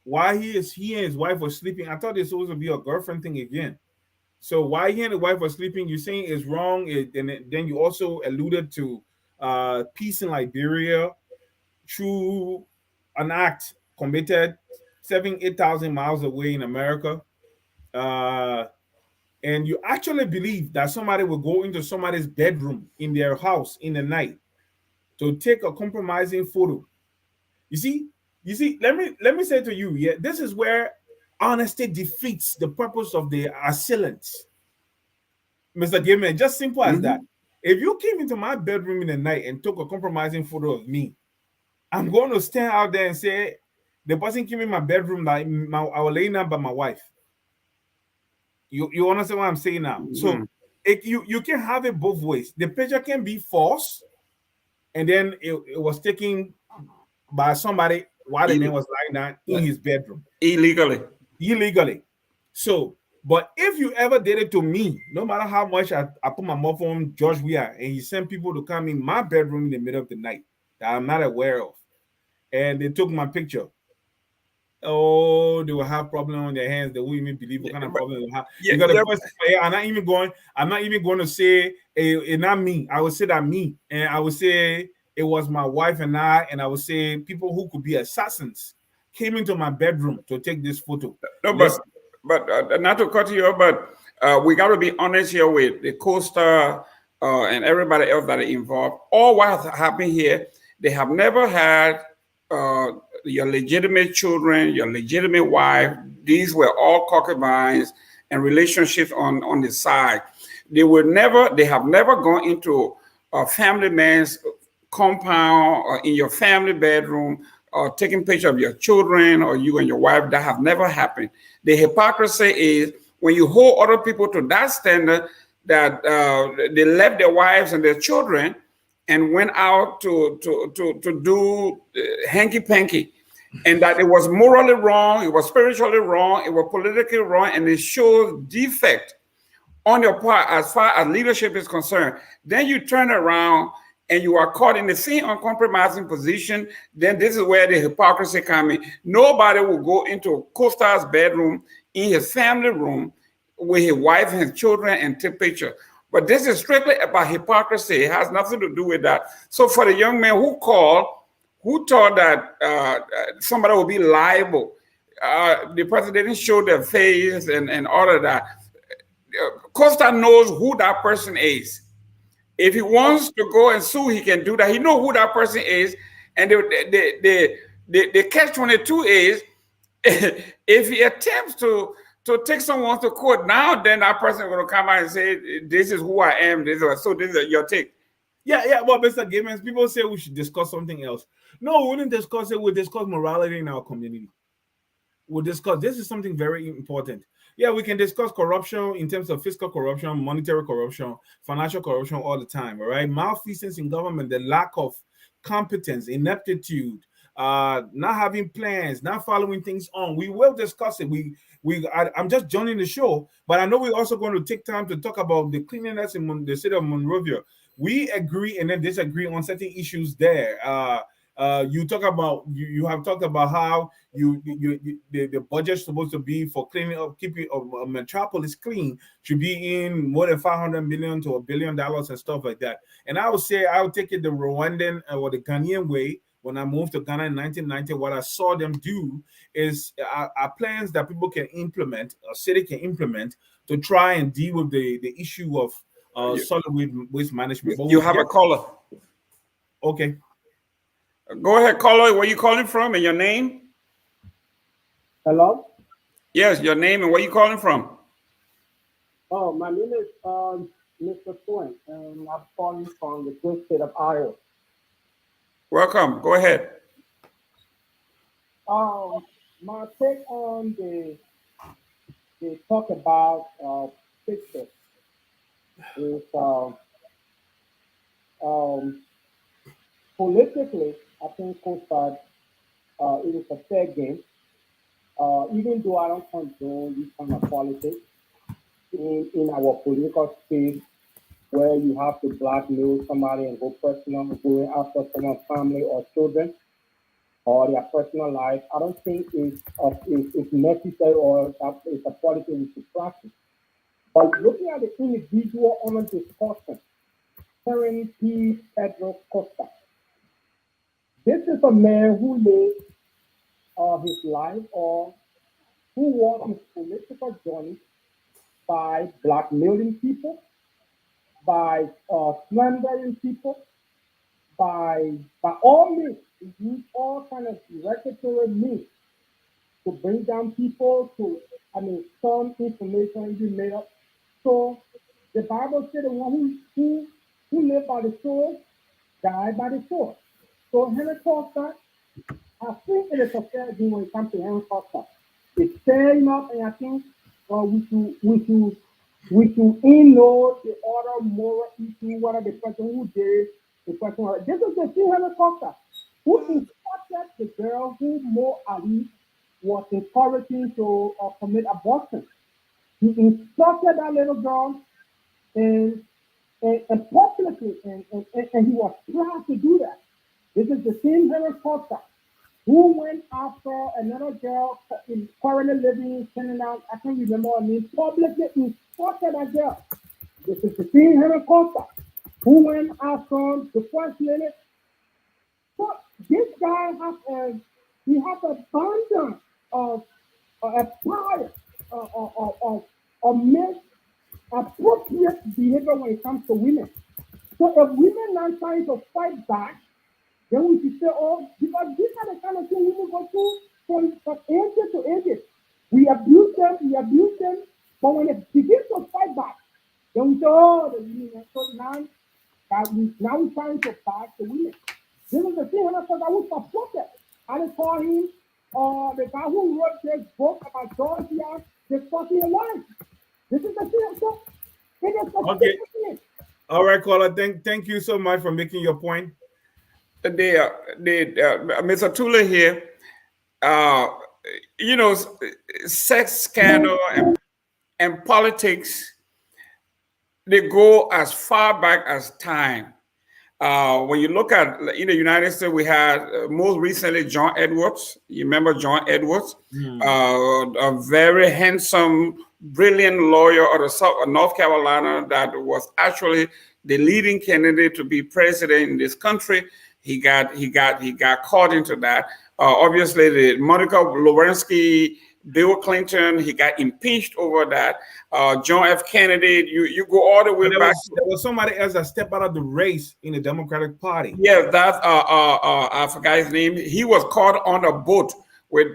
while he and his wife were sleeping. I thought this was supposed to be a girlfriend thing again. So while he and the wife were sleeping, you're saying is wrong. And then you also alluded to peace in Liberia through an act committed 8,000 miles away in America. And you actually believe that somebody will go into somebody's bedroom in their house in the night to take a compromising photo. You see, let me say to you, yeah, this is where honesty defeats the purpose of the assailants. Mr. Gayman, just simple as that. If you came into my bedroom in the night and took a compromising photo of me, I'm going to stand out there and say, the person came in my bedroom, I was laying down by my wife. You understand what I'm saying now? So you can have it both ways. The picture can be false, and then it was taken by somebody while the man was lying down in his bedroom. Illegally. So, but if you ever did it to me, no matter how much I put my mouth on George Weah, and he sent people to come in my bedroom in the middle of the night that I'm not aware of, and they took my picture. Oh, they will have problem on their hands. They won't even believe what kind of problem they have. Because the first thing, I'm not even going to say it not me. I would say that me, and I would say it was my wife and I would say people who could be assassins came into my bedroom to take this photo. No, but not to cut you off, but we got to be honest here with the Costa and everybody else that are involved. All what has happened here, they have never had your legitimate children, your legitimate wife. These were all concubines and relationships on the side. They have never gone into a family man's compound or in your family bedroom or taking picture of your children or you and your wife. That have never happened. The hypocrisy is when you hold other people to that standard that they left their wives and their children and went out to do hanky-panky, and that it was morally wrong, it was spiritually wrong, it was politically wrong, and it shows defect on your part as far as leadership is concerned. Then you turn around and you are caught in the same uncompromising position. Then this is where the hypocrisy comes in. Nobody will go into Costa's bedroom in his family room with his wife and his children and take pictures. But this is strictly about hypocrisy. It has nothing to do with that. So for the young man who called, who thought that somebody would be liable, the person didn't show their face and all of that. Costa knows who that person is. If he wants to go and sue, he can do that. He knows who that person is. And the catch-22 is if he attempts to take someone to court now, then that person is going to come out and say, this is who I am. So this is your take. Yeah. Well, Mr. Gayman, people say we should discuss something else. No, we wouldn't discuss it. We'll discuss morality in our community. We'll discuss. This is something very important. Yeah, we can discuss corruption in terms of fiscal corruption, monetary corruption, financial corruption all the time. All right, malfeasance in government, the lack of competence, ineptitude, not having plans, not following things on. We will discuss it. I'm just joining the show, but I know we're also going to take time to talk about the cleanliness in the city of Monrovia. We agree and then disagree on certain issues there. You talk about you have talked about how the budget's supposed to be for cleaning up, keeping a metropolis clean should be in more than 500 million to $1 billion and stuff like that. And I would say I would take it the Rwandan or the Ghanaian way. When I moved to Ghana in 1990, what I saw them do is are plans that people can implement, a city can implement to try and deal with the issue of solid waste management. But you have a caller. Okay. Go ahead, caller. Where you calling from and your name? Hello? Yes, your name and where you calling from? Oh, my name is Mr. Flint, and I'm calling from the great state of Iowa. Welcome. Go ahead. My take on the talk about pictures is politically, I think Costa, it is a fair game. Even though I don't condone this kind of politics in our political space, where you have to blackmail somebody and go personal, going after someone's family or children or their personal life, I don't think it's necessary or it's a policy we should practice. But looking at the individual on a discussion, Terry P. Pedro Costa, this is a man who lived his life or who was his political journey by blackmailing people, by slandering people, by all means, he used all kind of regulatory means to bring down people, some information be made up. So the Bible said the one who lived by the sword died by the sword. So Henry Costa, I think it is a fair game when it comes to Henry Costa. It's fair enough, and I think we should ignore the other moral issue, whether the person who did the person. This is the same Henry Costa who instructed the girl who Mo Ali was encouraging to commit abortion. He instructed that little girl and publicly, and he was proud to do that. This is the same Henry Costa who went after another girl currently living in Canada. I can't remember her name. Publicly instructed that girl. This is the same Henry Costa who went after the first lady. So this guy has abundance of a prior of misappropriate behavior when it comes to women. So if women are trying to fight back, then we should say, oh, because these are the kind of things women go through from ages to ages. We abuse them, but when it begins to fight back, then we say, oh, the women. So now we're trying to back the women. This is the thing when I thought I was supported. I just call him the guy who wrote this book about Georgia discussing the life. This is the thing. So it is okay. All right, caller. Thank you so much for making your point. Mr. Tulay here. Sex scandal and politics, they go as far back as time. When you look at in the United States, we had most recently John Edwards. You remember John Edwards, a very handsome, brilliant lawyer out of North Carolina that was actually the leading candidate to be president in this country. He got caught into that. Obviously, the Monica Lewinsky, Bill Clinton, he got impeached over that. John F. Kennedy, you go all the way back. There was somebody else that stepped out of the race in the Democratic Party. Yeah, that's I forgot his name. He was caught on a boat with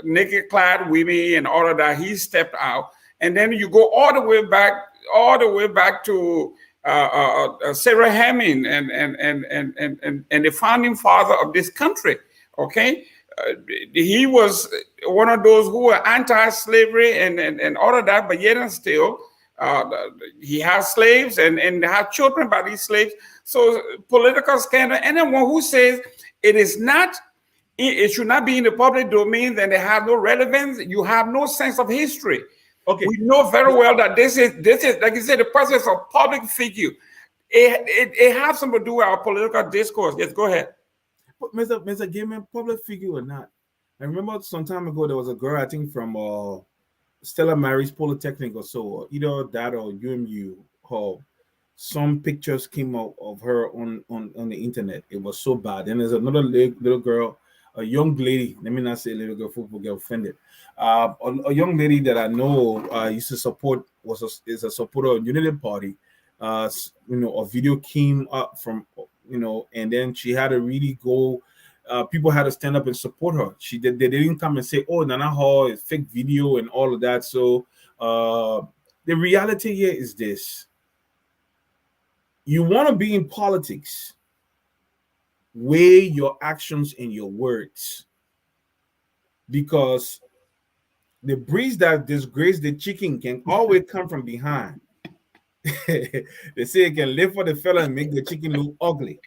naked clad women and all of that. He stepped out, and then you go all the way back to Sarah Hammond and the founding father of this country. Okay. He was one of those who were anti-slavery and all of that, but yet and still, he has slaves and had children by these slaves. So political scandal. Anyone who says it should not be in the public domain, then they have no relevance. You have no sense of history. Okay, we know very well that this is like you said, the process of public figure. It has something to do with our political discourse. Yes, go ahead. But Mr. Gayman, public figure or not, I remember some time ago there was a girl, I think from Stella Maris Polytechnic or so, either that or UMU Hall. Some pictures came out of her on the internet. It was so bad. And there's another little girl, a young lady. Let me not say little girl, people get offended. A young lady that I know used to support is a supporter of Unity Party. A video came up from. And then she had to really go. People had to stand up and support her. They didn't come and say, "Oh, Nana Hall is fake video" and all of that. So the reality here is this: you want to be in politics, weigh your actions and your words, because the breeze that disgrace the chicken can always come from behind. They say it can live for the fella and make the chicken look ugly.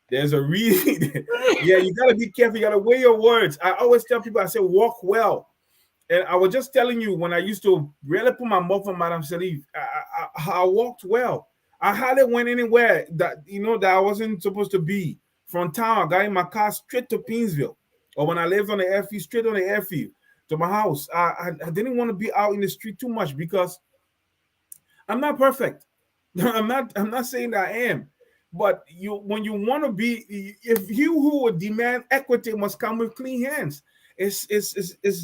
There's a reason. Yeah, you gotta be careful. You gotta weigh your words. I always tell people, I say, walk well. And I was just telling you, when I used to really put my mouth on Madame Salif, I walked well. I hardly went anywhere that I wasn't supposed to be. From town, I got in my car straight to Painesville, or when I lived on the airfield, straight on the airfield to my house. I didn't want to be out in the street too much because I'm not perfect. I'm not saying that I am, but when you want to be, if you who would demand equity must come with clean hands. It's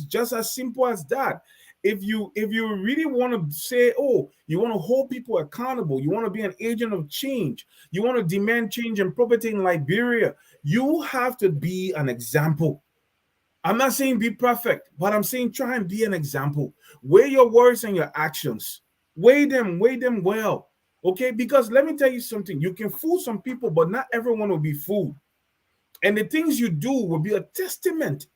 just as simple as that. If you really want to say, oh, you want to hold people accountable, you want to be an agent of change, you want to demand change and property in Liberia, you have to be an example. I'm not saying be perfect, but I'm saying try and be an example. Weigh your words and your actions. Weigh them well. Okay, because let me tell you something. You can fool some people, but not everyone will be fooled. And the things you do will be a testament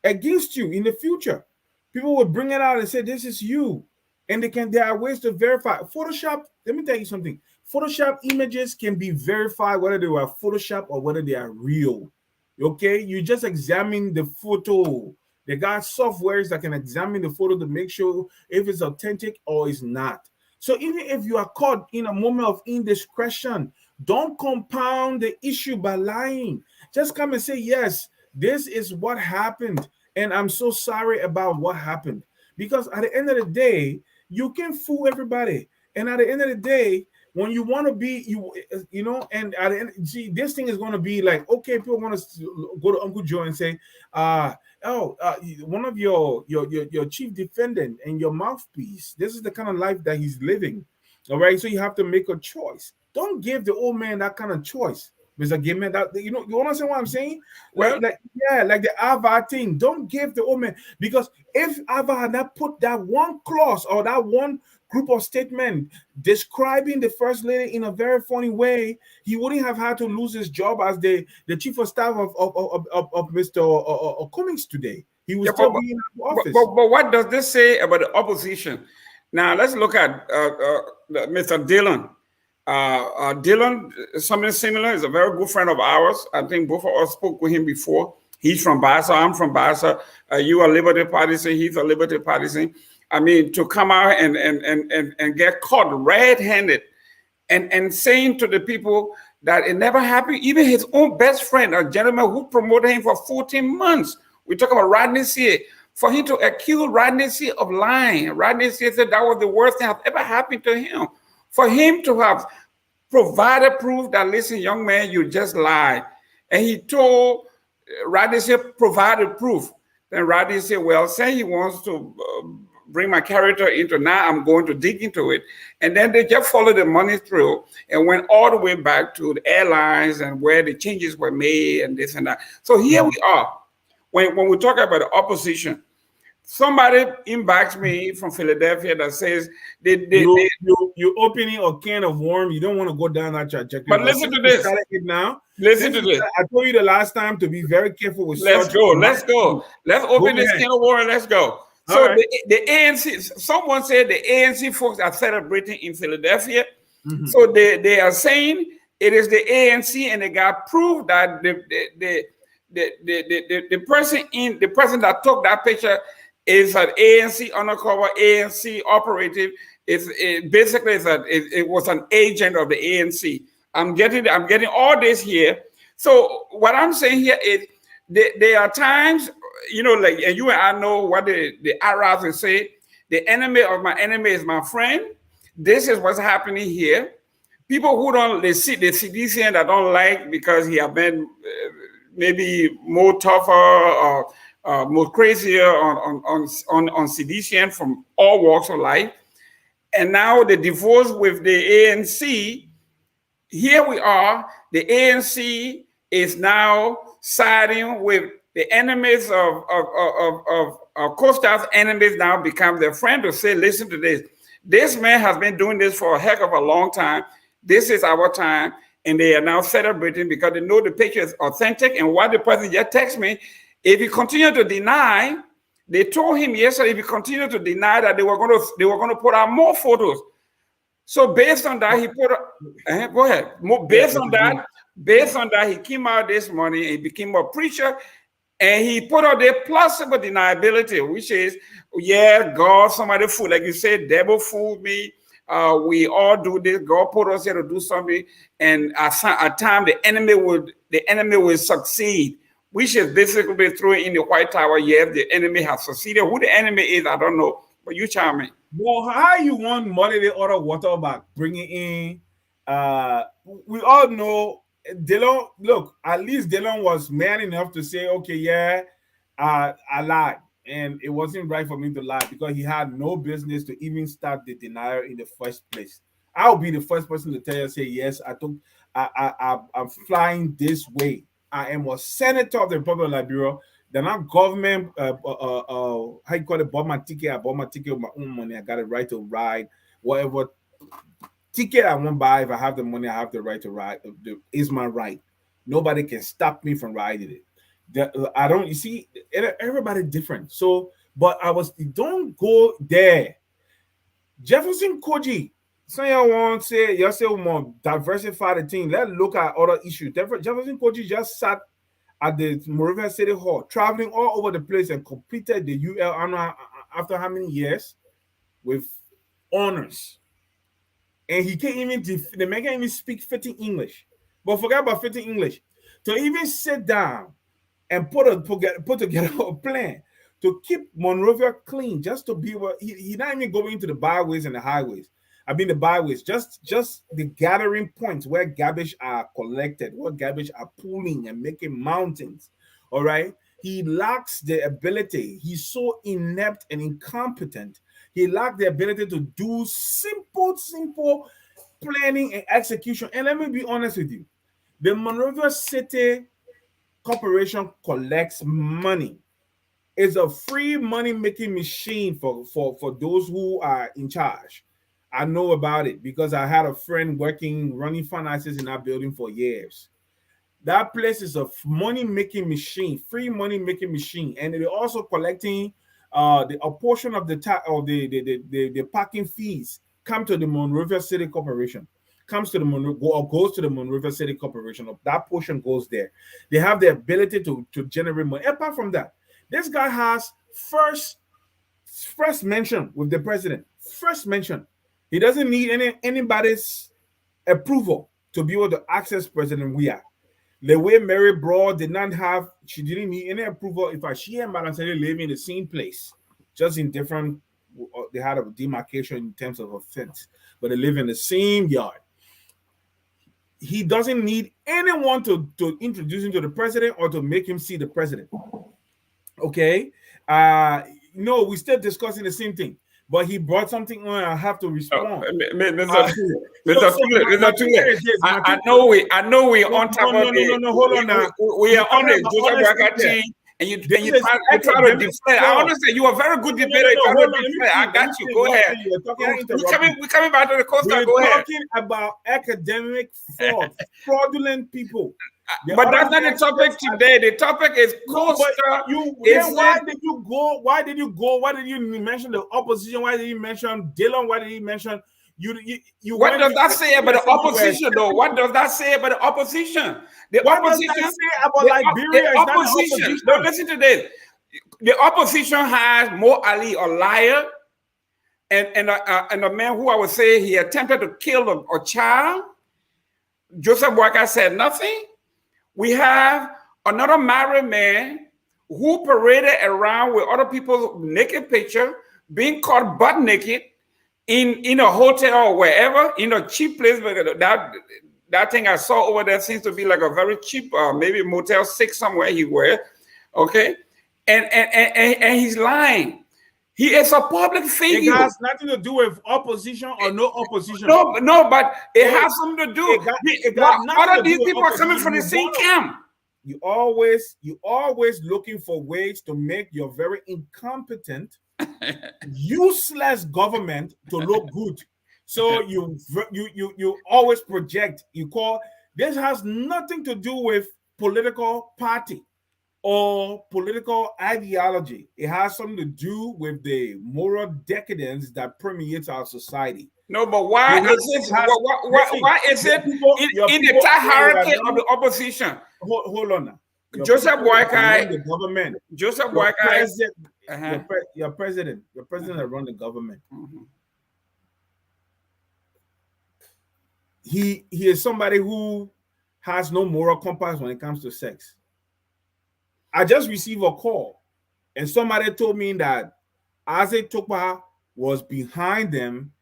against you in the future. People will bring it out and say, this is you. And there are ways to verify. Photoshop, let me tell you something. Photoshop images can be verified whether they were Photoshop or whether they are real. Okay, you just examine the photo. They got softwares that can examine the photo to make sure if it's authentic or it's not. So even if you are caught in a moment of indiscretion, don't compound the issue by lying. Just come and say, yes, this is what happened, and I'm so sorry about what happened. Because at the end of the day, you can fool everybody. And at the end of the day, when you want to be, and at the end, see, this thing is going to be like, okay, people want to go to Uncle Joe and say, one of your chief defendant and your mouthpiece, this is the kind of life that he's living. All right, so you have to make a choice. Don't give the old man that kind of choice, Mr. Gayman. That you understand what I'm saying? Well, like the Ava thing. Don't give the old man, because if Ava had not put that one clause or that one group of statement describing the first lady in a very funny way, he wouldn't have had to lose his job as the chief of staff of Mr. Cummings today. He would still be in the office. But what does this say about the opposition? Now let's look at Mr. Dillon. Dillon, something similar, is a very good friend of ours. I think both of us spoke with him before. He's from Bassa. I'm from Bassa. You are Liberty partisan. He's a Liberty partisan. I mean, to come out and get caught red-handed and saying to the people that it never happened. Even his own best friend, a gentleman who promoted him for 14 months, we talk about Rodney C. For him to accuse Rodney C. of lying, Rodney C. said that was the worst thing that ever happened to him. For him to have provided proof that, listen, young man, you just lied. And he told Rodney C. provided proof. Then Rodney said, well, say he wants to bring my character into, now I'm going to dig into it. And then they just followed the money through and went all the way back to the airlines and where the changes were made and this and that. So here we are. When we talk about the opposition, somebody inboxed me from Philadelphia that says you're opening a can of worms. You don't want to go down that trajectory. But listen to this. Now, listen to this. I told you the last time to be very careful with. Let's go. Let's open this can of worms. Let's go. So right. the ANC, someone said the ANC folks are celebrating in Philadelphia. Mm-hmm. So they are saying it is the ANC, and they got proof that the person that took that picture is an ANC undercover ANC operative. It was an agent of the ANC. I'm getting all this here. So what I'm saying here is there are times, like, and you and I know what the Arabs will say, the enemy of my enemy is my friend. This is what's happening here. People who don't, the CDCN that don't like because he have been maybe more tougher or more crazier on CDCN from all walks of life. And now the divorce with the ANC, here we are, the ANC is now siding with the enemies of Costa's enemies now become their friend to say, listen to this. This man has been doing this for a heck of a long time. This is our time. And they are now celebrating because they know the picture is authentic. And what the person just texted me, if he continued to deny, they told him yesterday, if he continued to deny that they were going to put out more photos. So based on that, he put go ahead. Based on that, he came out this morning and he became a preacher, and he put out the plausible deniability, which is, yeah, God, somebody fooled, like you said, devil fooled me. We all do this. God put us here to do something, and at time the enemy would succeed. Which is basically thrown in the White Tower. Yes, the enemy has succeeded. Who the enemy is, I don't know. But you chime in. Well, how you want money the other water back, bringing in? We all know Dillon. Look, at least Dillon was man enough to say, okay, yeah, I lied, and it wasn't right for me to lie because he had no business to even start the denial in the first place. I'll be the first person to tell you, say yes, I'm flying this way. I am a senator of the Republic of Liberia. They're not government, how you call it, bought my ticket. I bought my ticket with my own money. I got a right to ride. Whatever ticket I want to buy, if I have the money, I have the right to ride. It's my right. Nobody can stop me from riding it. You see, everybody different. So, but don't go there. Jefferson Koji, some y'all want to say, y'all say we want diversify the team. Let's look at other issues. Jefferson Koji just sat at the Monrovia City Hall, traveling all over the place and completed the UL after how many years? With honors. And he can't even, the man can't even speak fitting English. But forget about fitting English. To even sit down and put together a plan to keep Monrovia clean, just to be able, he's not even going into the byways and the highways. I mean the byways, just the gathering points where garbage are collected, where garbage are pooling and making mountains. All right. He lacks the ability. He's so inept and incompetent. He lacks the ability to do simple planning and execution. And let me be honest with you. The Monrovia City Corporation collects money. It's a free money-making machine for those who are in charge. I know about it because I had a friend running finances in that building for years. That place is a money-making machine, free money-making machine, and they're also collecting a portion of the parking fees come to the Monrovia City Corporation, goes to the Monrovia City Corporation. That portion goes there. They have the ability to generate money. Apart from that, this guy has first mention with the president. First mention. He doesn't need anybody's approval to be able to access President Weah. The way Mary Broad she didn't need any approval. In fact, she and Balanceri live in the same place, just in different, they had a demarcation in terms of offense, but they live in the same yard. He doesn't need anyone to introduce him to the president or to make him see the president. Okay? No, we're still discussing the same thing. But he brought something on. I have to respond. Mr. Tulay, I know we on top of it. No, hold on now. We are on it. Joseph Boyka team, and you try to deflect. I understand you are a very good debater. I got you. Go ahead. We're coming back to the Costa. Go ahead. We're talking about academic fraud, fraudulent people. But that's not the topic today. The topic is Costa. Why did you go? Why did you mention the opposition? Why did you mention Dillon? Why did you mention you? What does that say about the opposition, though? What does that say about the opposition? What does that say about Liberia? The opposition. No, listen to this. The opposition has Mo Ali, a liar, and a man who I would say he attempted to kill a child. Joseph Boyka said nothing. We have another married man who paraded around with other people's naked picture, being caught butt naked in a hotel or wherever, in a cheap place. That thing I saw over there seems to be like a very cheap, maybe Motel 6 somewhere he were. Okay, and he's lying. He is a public figure. It has nothing to do with opposition or no opposition. No, but it has something to do. All of these people are coming from the same camp. You always looking for ways to make your very incompetent, useless government to look good. So you always project. This has nothing to do with political party or political ideology. It has something to do with the moral decadence that permeates our society. No, but why is it in the hierarchy of the opposition? Hold on now. Joseph Boyka, the government. Joseph Boyka, your president that run the government. Mm-hmm. He is somebody who has no moral compass when it comes to sex. I just received a call, and somebody told me that Aze Tukpa was behind them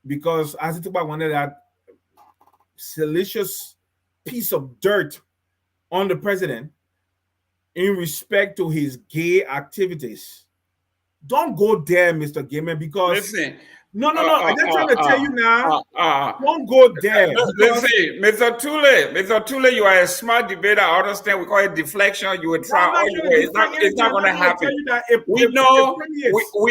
because Aze Tukpa wanted that salacious piece of dirt on the president in respect to his gay activities. Don't go there, Mr. Gayman, because listen. No. I'm just trying to tell you now. Don't go there. Listen, Mr. Tulay, you are a smart debater. I understand. We call it deflection. You would try all your way. It's not going to happen. We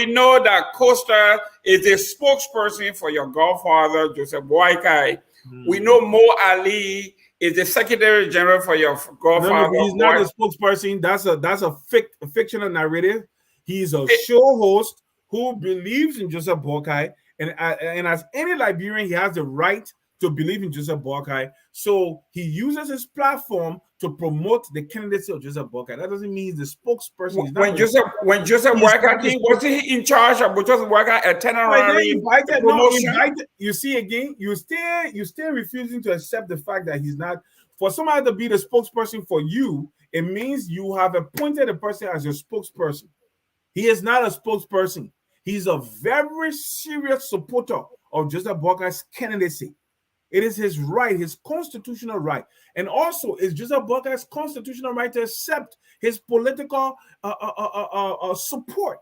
know that Costa is a spokesperson for your godfather, Joseph Boyka. We know Mo Ali is the Secretary General for your godfather. No, he's not a spokesperson. That's a fictional narrative. He's a show host who believes in Joseph Boyka, and as any Liberian, he has the right to believe in Joseph Boyka. So he uses his platform to promote the candidacy of Joseph Boyka. That doesn't mean he's the spokesperson. When Joseph Boyka came, was he in charge of Joseph Boyka a promotion? You see again, you still refusing to accept the fact that he's not. For somebody to be the spokesperson for you, it means you have appointed a person as your spokesperson. He is not a spokesperson. He's a very serious supporter of Joseph Boyka's candidacy. It is his right, his constitutional right. And also, it's Joseph Boyka's constitutional right to accept his political support.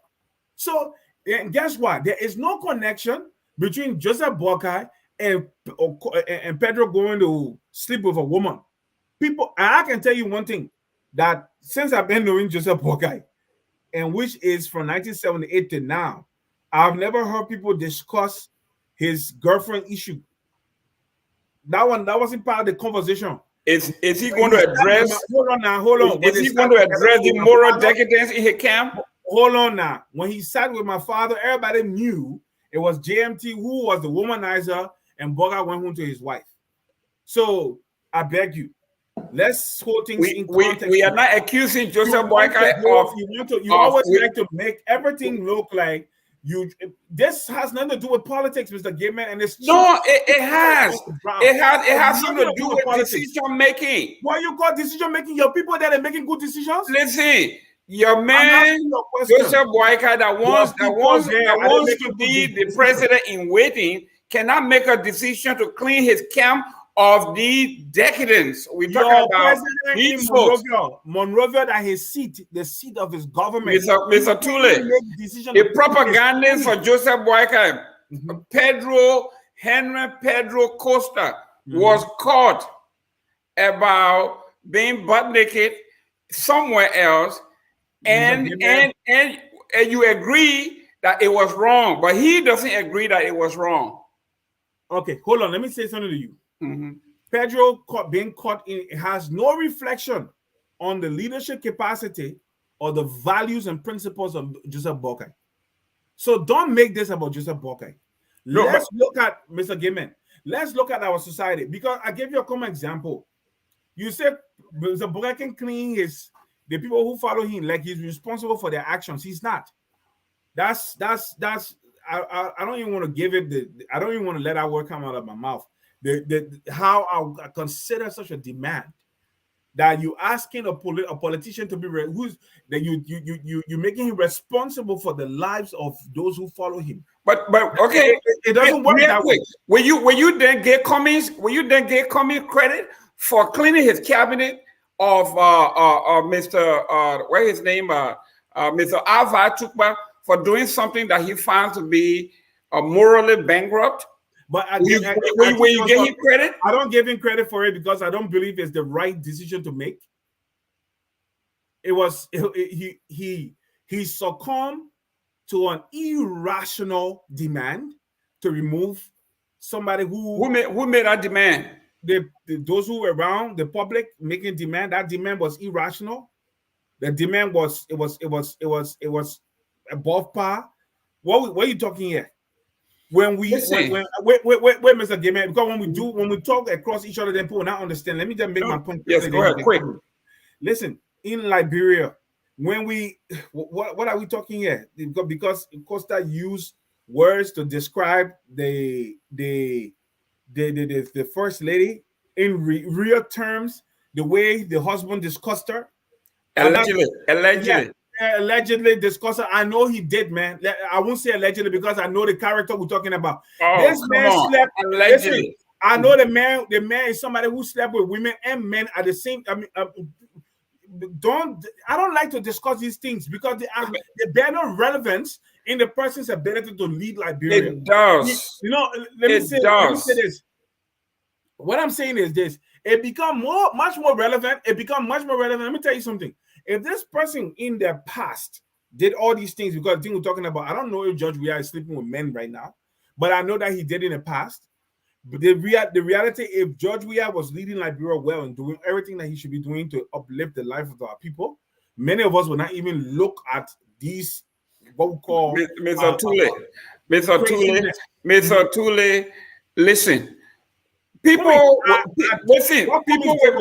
So, and guess what? There is no connection between Joseph Boyka and Pedro going to sleep with a woman. People, and I can tell you one thing, that since I've been knowing Joseph Boyka, and which is from 1978 to now, I've never heard people discuss his girlfriend issue. That wasn't part of the conversation. Is he going to address? Hold on. Is he going to address the moral decadence in his camp? Hold on now. When he sat with my father, everybody knew it was JMT who was the womanizer, and Boyka went home to his wife. So I beg you, let's hold things in context. We are not accusing Joseph Boyka of. You always like to make everything look like This has nothing to do with politics, Mr. Gayman, and it's No, it has. It has something to do with politics. decision making. Why you call decision making? Your people that are making good decisions. Listen, your man asking you a question. Joseph Boyka that wants making to good be the decisions? president in waiting cannot make a decision to clean his camp of the decadence. We're Your talking about president these in folks. Monrovia, that his seat, the seat of his government. Mr. Tulay, the propagandist for Joseph Boyka, Pedro Costa was caught about being butt naked somewhere else, and you agree that it was wrong, but he doesn't agree that it was wrong. Okay, hold on. Let me say something to you. Pedro being caught in has no reflection on the leadership capacity or the values and principles of Joseph Boyka. So don't make this about Joseph Boyka. Let's look at Mr. Gayman. Let's look at our society, because I gave you a common example. You said Mr. Boyka can clean the people who follow him like he's responsible for their actions. He's not. That's I don't even want to give it I don't even want to let that word come out of my mouth. How I consider such a demand that you asking a politician to be you're making him responsible for the lives of those who follow him. But okay, it doesn't work that way. Will you then get Cummings credit for cleaning his cabinet of Mr. What his name Mr. Alva Tukba for doing something that he found to be morally bankrupt? But will you give him credit? I don't give him credit for it because I don't believe it's the right decision to make. He succumbed to an irrational demand to remove somebody who made that demand. Those who were around, the public making demand. That demand was irrational. The demand was above par. What are you talking here? When wait, Mr. Gayman, because when we talk across each other, then people not understand. Let me just make my point. Yes, go ahead, quick. Listen, in Liberia, when what are we talking here? Because Costa used words to describe the first lady in real terms, the way the husband discussed her. Allegedly discussed her. I know he did, man. I won't say allegedly because I know the character we're talking about. This man slept allegedly. Listen, I know the man is somebody who slept with women and men at the same. I don't like to discuss these things because they bear no relevance in the person's ability to lead Liberia. It does. Let me say this. What I'm saying is this: it become much more relevant. Let me tell you something. If this person in their past did all these things, because the thing we're talking about, I don't know if Judge Weah is sleeping with men right now, but I know that he did in the past. But the reality, if Judge Weah was leading Liberia well and doing everything that he should be doing to uplift the life of our people, many of us will not even look at these what we call Mr. Tulay, listen. People within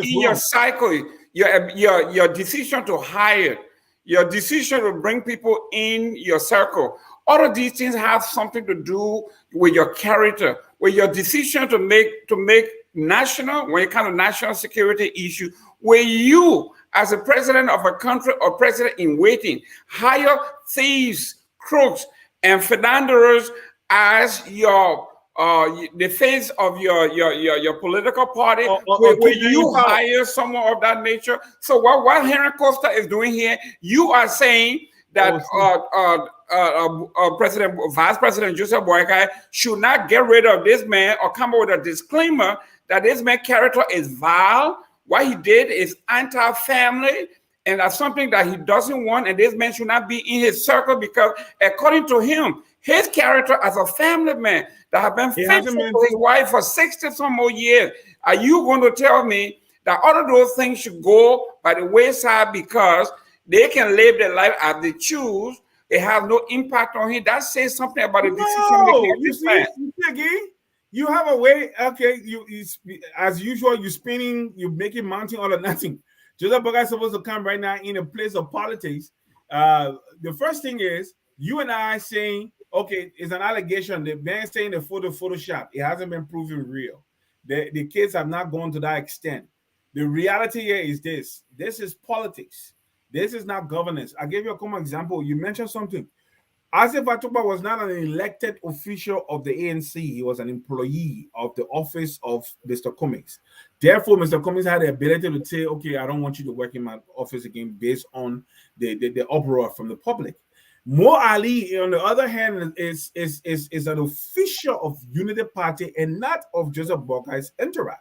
your cycle, your decision to hire, your decision to bring people in your circle, all of these things have something to do with your character, with your decision to make national, when it comes to national security issue, where you, as a president of a country or president in waiting, hire thieves, crooks, and philanderers as your the face of your political party, will you hire someone of that nature? So what Henry Costa is doing here, you are saying that Vice President Joseph Boyka should not get rid of this man or come up with a disclaimer that this man's character is vile, what he did is anti-family, and that's something that he doesn't want, and this man should not be in his circle because according to him, his character as a family man that have been faithful to his wife for 60 some more years. Are you going to tell me that all of those things should go by the wayside because they can live their life as they choose? It has no impact on him. That says something about the decision making. You see, you have a way. Okay, you as usual, you're making mountain out of nothing. Joseph Boyka is supposed to come right now in a place of politics. The first thing is you and I saying okay, it's an allegation. The man saying the Photoshop, it hasn't been proven real. The kids have not gone to that extent. The reality here is this. This is politics. This is not governance. I gave you a common example. You mentioned something. Asif Atuba was not an elected official of the ANC. He was an employee of the office of Mr. Cummings. Therefore, Mr. Cummings had the ability to say, okay, I don't want you to work in my office again based on the uproar from the public. Mo Ali, on the other hand, is an official of Unity Party and not of Joseph Bokai's entourage.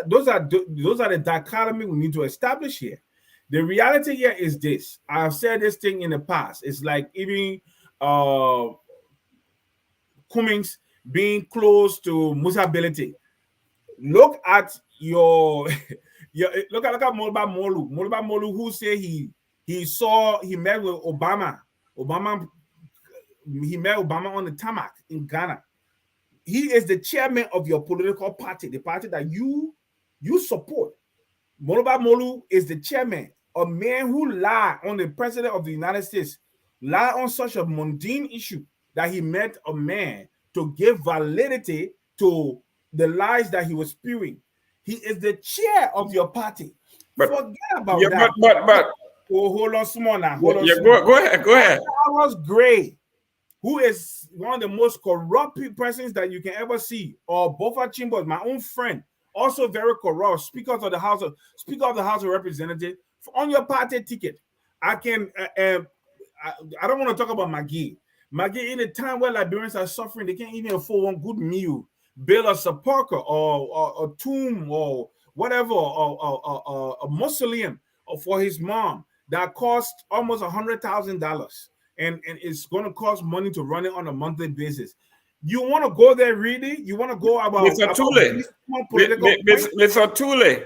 Those are the dichotomy we need to establish here. The reality here is this. I've said this thing in the past. It's like even Cummings being close to Musa Belete. Look at your look at Molba Molu, who say he met with Obama. He met Obama on the tarmac in Ghana. He is the chairman of your political party, the party that you support. Moloba Molu is the chairman, a man who lied on the president of the United States, lied on such a mundane issue that he met a man to give validity to the lies that he was spewing. He is the chair of your party. Forget about that. But hold on, small now. Go ahead. Carlos Gray, who is one of the most corrupt persons that you can ever see, or Bofa Chimbos, my own friend, also very corrupt, Speaker of the House of Representatives, on your party ticket. I can I don't want to talk about Maggie. Maggie, in a time where Liberians are suffering, they can't even afford one good meal, build a sepulcher or a tomb or whatever, or a mausoleum for his mom that cost almost $100,000, and it's going to cost money to run it on a monthly basis. You want to go there, really? You want to go about Mr. Tulay,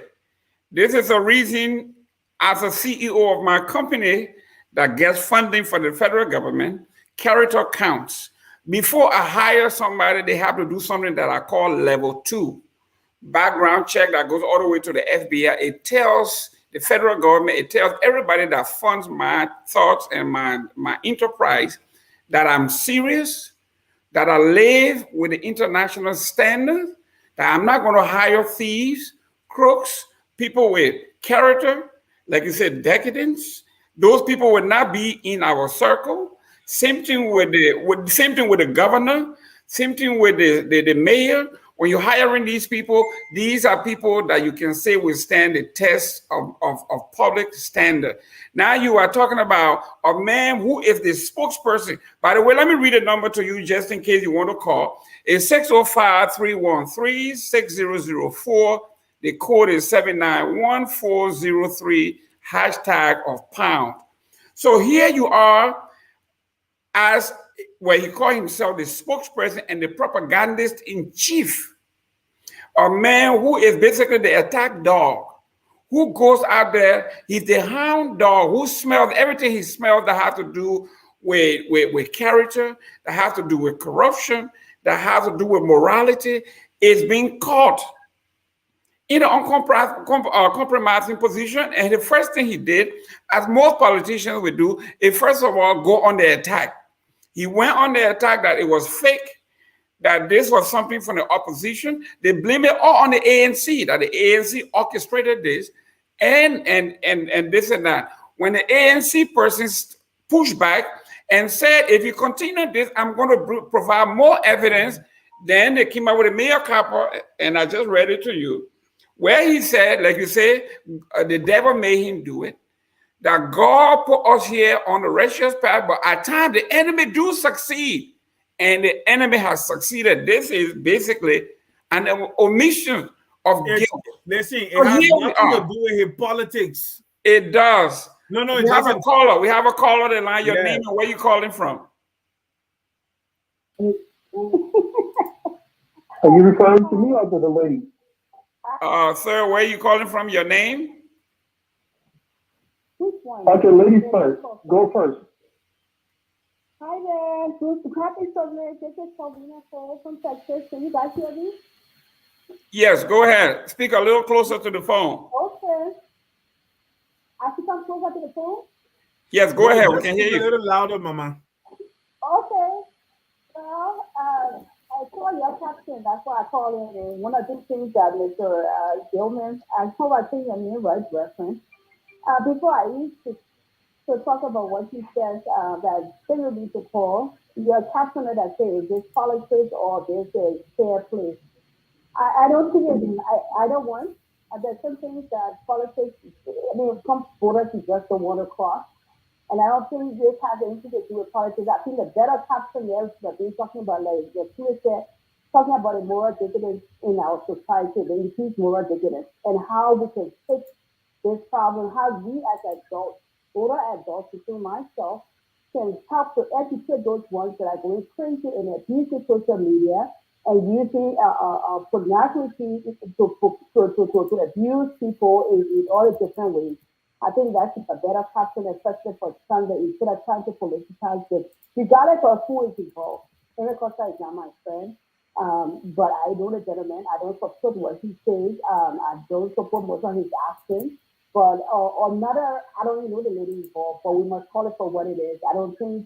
this is a reason as a CEO of my company that gets funding from the federal government, character counts. Before I hire somebody, they have to do something that I call level 2. Background check that goes all the way to the FBI. It tells the federal government, it tells everybody that funds my thoughts and my enterprise that I'm serious, that I live with the international standard, that I'm not going to hire thieves, crooks, people with character, like you said, decadence. Those people would not be in our circle. Same thing with the governor. Same thing with the mayor. When you're hiring these people, these are people that you can say will stand the test of public standard. Now you are talking about a man who is the spokesperson. By the way, let me read a number to you just in case you want to call. It's 605-313-6004. The code is 791-403, #of #. So here you are as where he called himself the spokesperson and the propagandist in chief, a man who is basically the attack dog, who goes out there, he's the hound dog who smells everything he smells that has to do with character, that has to do with corruption, that has to do with morality, is being caught in an uncompromising position. And the first thing he did, as most politicians would do, is first of all go on the attack. He went on the attack that it was fake, that this was something from the opposition. They blame it all on the ANC, that the ANC orchestrated this, and this and that. When the ANC persons pushed back and said, if you continue this, I'm going to provide more evidence, then they came out with a mea culpa, and I just read it to you, where he said, like you say, the devil made him do it, that God put us here on the righteous path, but at times the enemy do succeed, and the enemy has succeeded. This is basically an omission of guilt. Listen, it has nothing to do with his politics. It does. No, we have a caller. We have a caller that line. Your name and where you calling from? Are you referring to me or to the lady? Sir, where are you calling from? Your name? Which one? Okay, ladies first. Go first. Hi there. Happy Sunday. This is Paulina from Texas. Can you guys hear me? Yes, go ahead. Speak a little closer to the phone. Okay. I should come closer to the phone? Yes, go ahead. We can hear you. A little louder, Mama. Okay. Well, I saw your caption. That's why I call it. And one of the things that Mr. Gilman, I hope I think your name right reference. Before I used to talk about what you said, that favorably to Paul, your caption that says, is this politics or this is fair play? I don't think it's, I don't want. There's some things that politics, I mean, some voters you just don't want to cross. And I don't think this has anything to do with politics. I think the better caption is that they're talking about, like the Tulay said, talking about the moral decadence in our society, the increased moral decadence, and how we can fix this problem, how we as adults, older adults, including myself, can help to educate those ones that are going crazy and abusing social media and using pornography to abuse people in all the different ways. I think that's a better caption, especially for Sunday, instead of trying to politicize this, regardless of who is involved. Pedro Costa is not my friend, but I know the gentleman. I don't support what he says. I don't support most of his actions. But another, I don't even know the lady involved, but we must call it for what it is. I don't think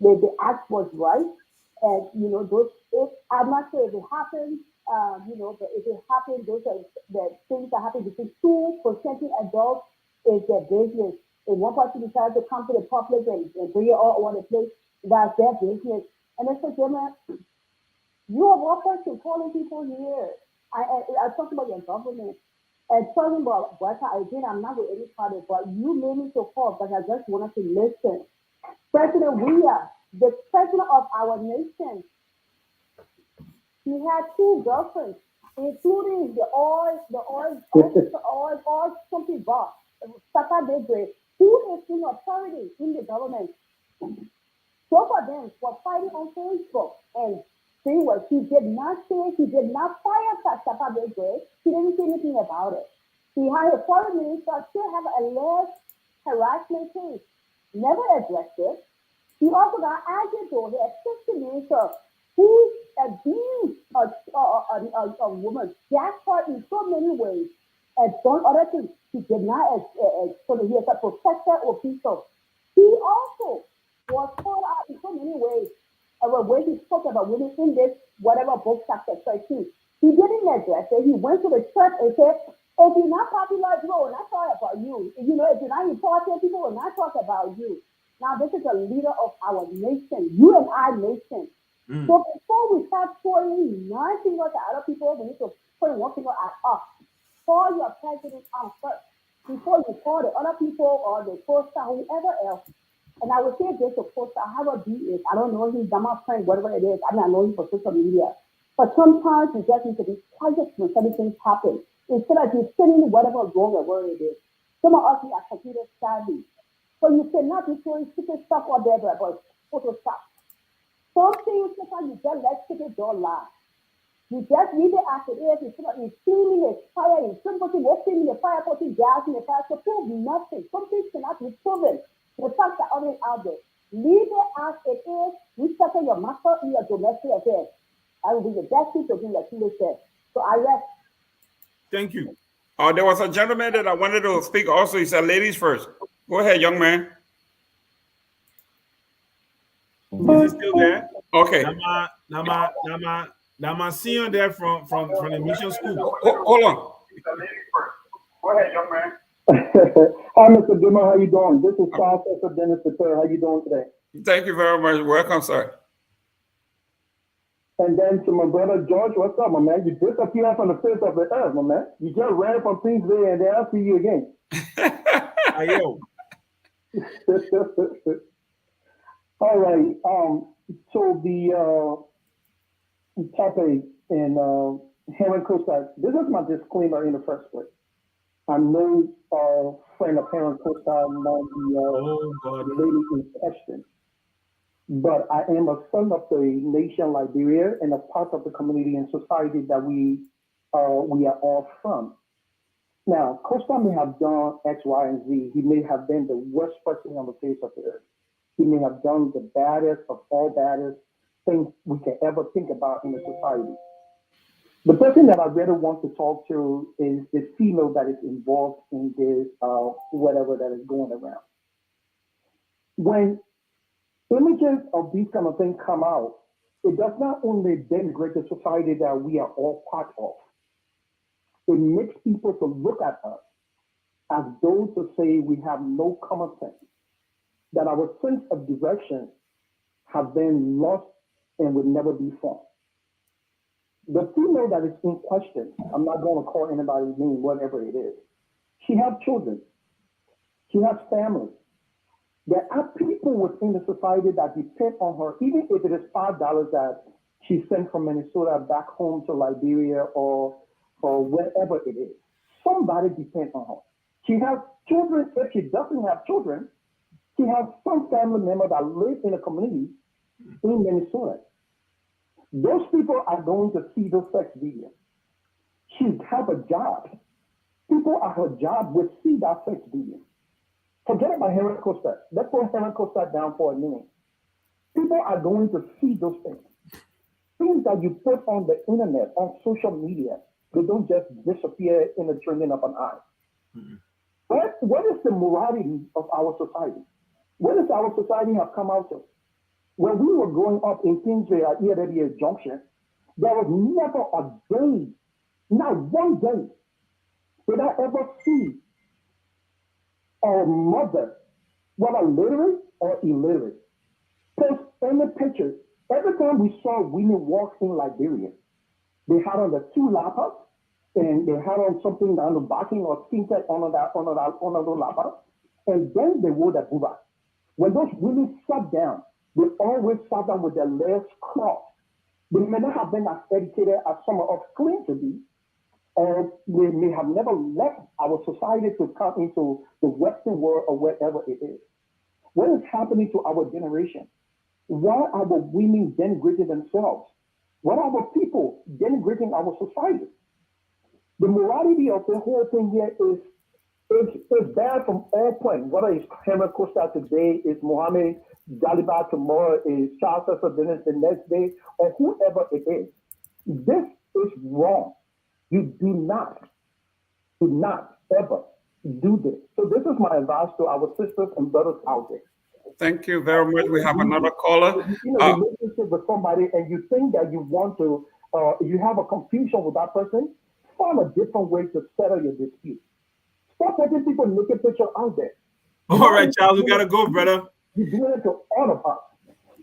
the act was right. And, those, if, I'm not sure if it happens, but if it happens, those are the things that happen between two consenting adults is their business. If one person decides to come to the public and bring it all over the place, that's their business. And it's for Gemma, you are one person calling people here. I talked about your government and talking about what again, I'm not with any party, but you made me so call because I just wanted to listen. President Weah, the president of our nation, he had two girlfriends, including the oil company boss, Saka Bedre, who is in authority in the government. Both of them were fighting on Facebook, and see what he did not say. He did not fire Saka Bedre. He didn't say anything about it. He had a foreign minister still have alleged harassment case, never addressed it. He also got agitated, the assistant minister, who abused a woman, jacked her in so many ways, and done other things. He did not, so he is a protector official. He also was called out in so many ways. When he spoke about women in this, whatever book, chapter 13, he didn't address it. He went to the church and said, if you're not popular, people will not talk about you. If you're not important, people will not talk about you. Now, this is a leader of our nation, you and I nation. So before we start pointing nine fingers at other people, we need to point one finger at us. Call your president out first before you call the other people or the Costa, whoever else. And I would say this to Costa, however he is, I don't know him, I'm not friend, whatever it is. I mean, I know him for social media. But sometimes you just need to be quiet when certain things happen. Instead of just sitting whatever wrong or whatever it is. Some of us are computer savvy. So you cannot be throwing stupid stuff on there, but Photoshop. Some things sometimes you just let stupid don't lie. You just leave it as it is. You're steaming the fire, you're somebody walking in the fire, putting gas in the fire to prove nothing. Some things cannot be proven. The facts are already out there. Leave it as it is. You settle your matter in your domestic affairs. I will be the best thing to do, like you said. So I rest. Thank you. There was a gentleman that I wanted to speak also. He said, ladies first. Go ahead, young man. Is he still there? Okay. Nama Sion there from the mission school. Hold on. Go ahead, young man. Hi, Mr. Gayman. How you doing? This is Professor Dennis Patel. How you doing today? Thank you very much. Welcome, sir. And then to my brother George, what's up, my man? You disappeared from the face of the earth, my man. You just ran from things there, and then I'll see you again. Ayo. All right. So the topic in Henry Costa. This is my disclaimer in the first place. I'm no friend of Henry Costa, nor the lady in question. But I am a son of the nation Liberia and a part of the community and society that we are all from. Now, Costa may have done X, Y, and Z. He may have been the worst person on the face of the earth. He may have done the baddest of all baddest things we can ever think about in a society. The person that I really want to talk to is the female that is involved in this whatever that is going around. When images of these kind of things come out, it does not only denigrate the society that we are all part of, it makes people to look at us as those to say we have no common sense, that our sense of direction has been lost and will never be found. The female that is in question, I'm not going to call anybody's name, whatever it is, she has children, she has family. There are people within the society that depend on her, even if it is $5 that she sent from Minnesota back home to Liberia or wherever it is. Somebody depends on her. She has children. If she doesn't have children, she has some family member that live in a community in Minnesota. Those people are going to see those sex videos. She has a job. People at her job will see that sex video. Forget about Pedro Costa. Let's put Pedro Costa down for a minute. People are going to see those things. Things that you put on the internet, on social media, they don't just disappear in the trending of an eye. Mm-hmm. What is the morality of our society? What does our society have come out of? When we were growing up in Kingsway at EWA Junction, there was never a day, not one day, did I ever see a mother, whether literate or illiterate, post any pictures. Every time we saw women walk in Liberia, they had on the two lappers, and they had on something on the backing or skin tight on the lapper, and then they wore the buba. When those women sat down, they always sat down with their legs crossed. They may not have been as educated as some of us claim to be, or they may have never left our society to come into the Western world or wherever it is. What is happening to our generation? Why are the women denigrating themselves? Why are the people denigrating our society? The morality of the whole thing here is bad from all points. Whether it's Pedro Costa today, is Mohammed Daliba tomorrow, is Charles Dennis the next day, or whoever it is. This is wrong. You do not ever do this. So this is my advice to our sisters and brothers out there. Thank you very much. We have another caller. You know, relationship with somebody, and you think that you want to, you have a confusion with that person, find a different way to settle your dispute. Stop letting people naked picture out there. All right, Charles, we gotta go, brother. You're doing it to all of us.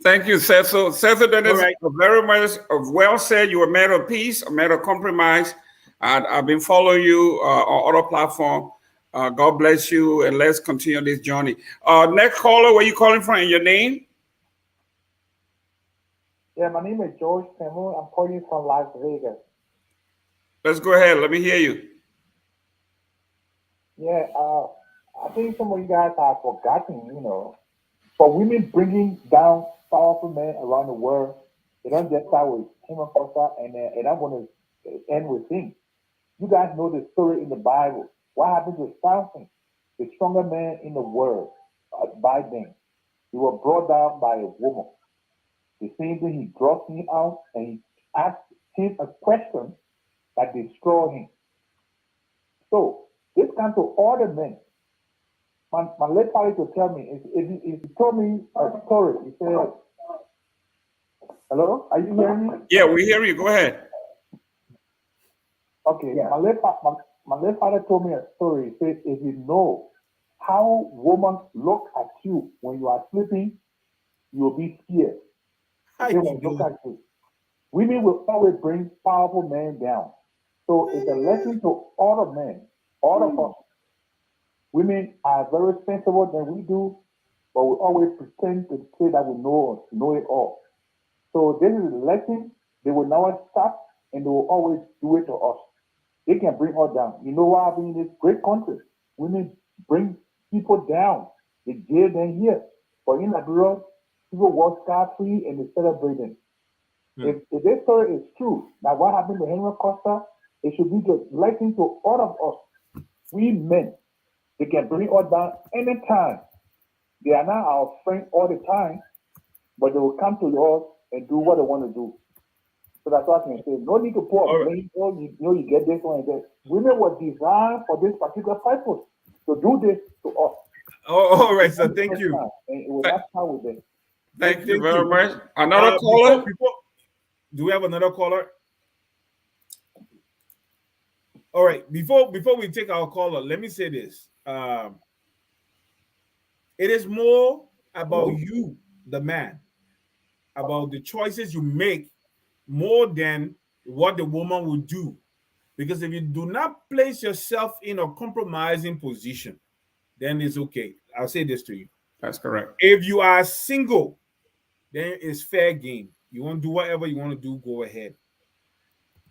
Thank you, Cecil. Cecil, that is right. very much well said. You're a man of peace, a man of compromise. I've been following you on other platforms. God bless you, and let's continue this journey. Next caller, where you calling from and your name? Yeah, my name is George Temu. I'm calling from Las Vegas. Let's go ahead. Let me hear you. Yeah, I think some of you guys have forgotten, for women bringing down powerful men around the world, they don't just start with Pedro Costa and I'm going to end with him. You guys know the story in the Bible. What happened to Samson, the stronger man in the world by then? He was brought down by a woman. The same thing, he brought him out and he asked him a question that destroyed him. So, this comes to all the men. My late father to tell me, he told me a story. He said, hello, are you hearing me? Yeah, we hear you. Go ahead. Okay, yeah. My late father told me a story. He said, if you know how women look at you when you are sleeping, you will be scared. They will look at you. Women will always bring powerful men down. So it's a lesson to all of men, all of us. Women are very sensible than we do, but we always pretend to say that we know it all. So this is a lesson. They will never stop, and they will always do it to us. They can bring us down. You know what happened in this great country? Women bring people down. They jail them here. But in Liberia, people walk scot-free and they celebrate them. If this story is true, now what happened to Pedro Costa, it should be the lesson to all of us. We men, they can bring us down anytime. They are not our friend all the time, but they will come to us and do what they want to do. So that's what I can say. No need to put a blame. You get this one and that. Women were designed for this particular purpose to do this to us. Oh, all right, sir. Thank you. And it was that how we did. Thank you very much. Another caller? Do we have another caller? All right. Before we take our caller, let me say this. It is more about you, the man, about the choices you make, more than what the woman will do. Because if you do not place yourself in a compromising position, then it's okay. I'll say this to you. That's correct. If you are single, then it's fair game. You want to do whatever you want to do, go ahead.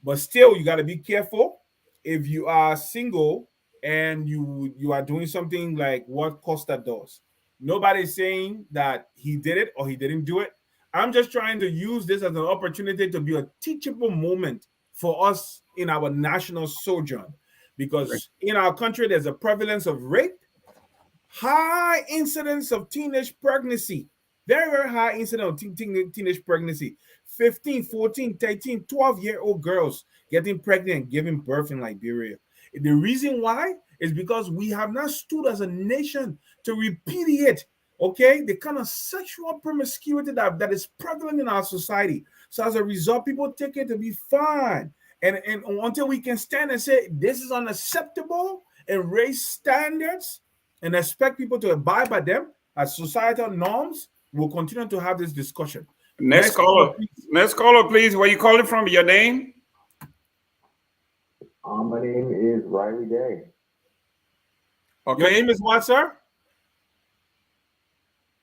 But still, you got to be careful. If you are single and you are doing something like what Costa does, nobody's saying that he did it or he didn't do it. I'm just trying to use this as an opportunity to be a teachable moment for us in our national sojourn, because in our country there's a prevalence of rape, high incidence of teenage pregnancy, very, very high incidence of teenage pregnancy. 15, 14, 13, 12-year-old girls getting pregnant, giving birth in Liberia. The reason why is because we have not stood as a nation to repudiate, okay, the kind of sexual promiscuity that is prevalent in our society. So as a result, people take it to be fine. And until we can stand and say this is unacceptable and raise standards and expect people to abide by them as societal norms, we'll continue to have this discussion. Next caller. Next caller, please. Where you calling from? Your name? My name is Riley Day. Okay. Your name is what, sir?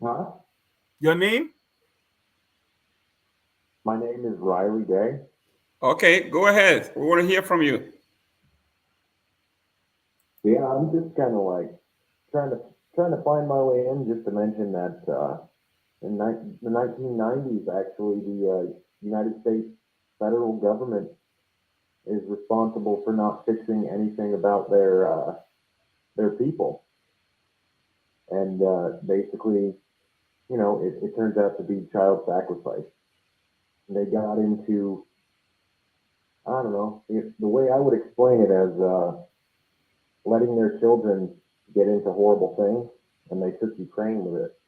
Huh? Your name? My name is Riley Day. Okay, go ahead. We want to hear from you. Yeah, I'm just kind of like trying to find my way in. Just to mention that in the 1990s, actually, the United States federal government is responsible for not fixing anything about their people, and basically, you know, it turns out to be child sacrifice. They got into, I don't know, the way I would explain it as letting their children get into horrible things, and they took Ukraine with it.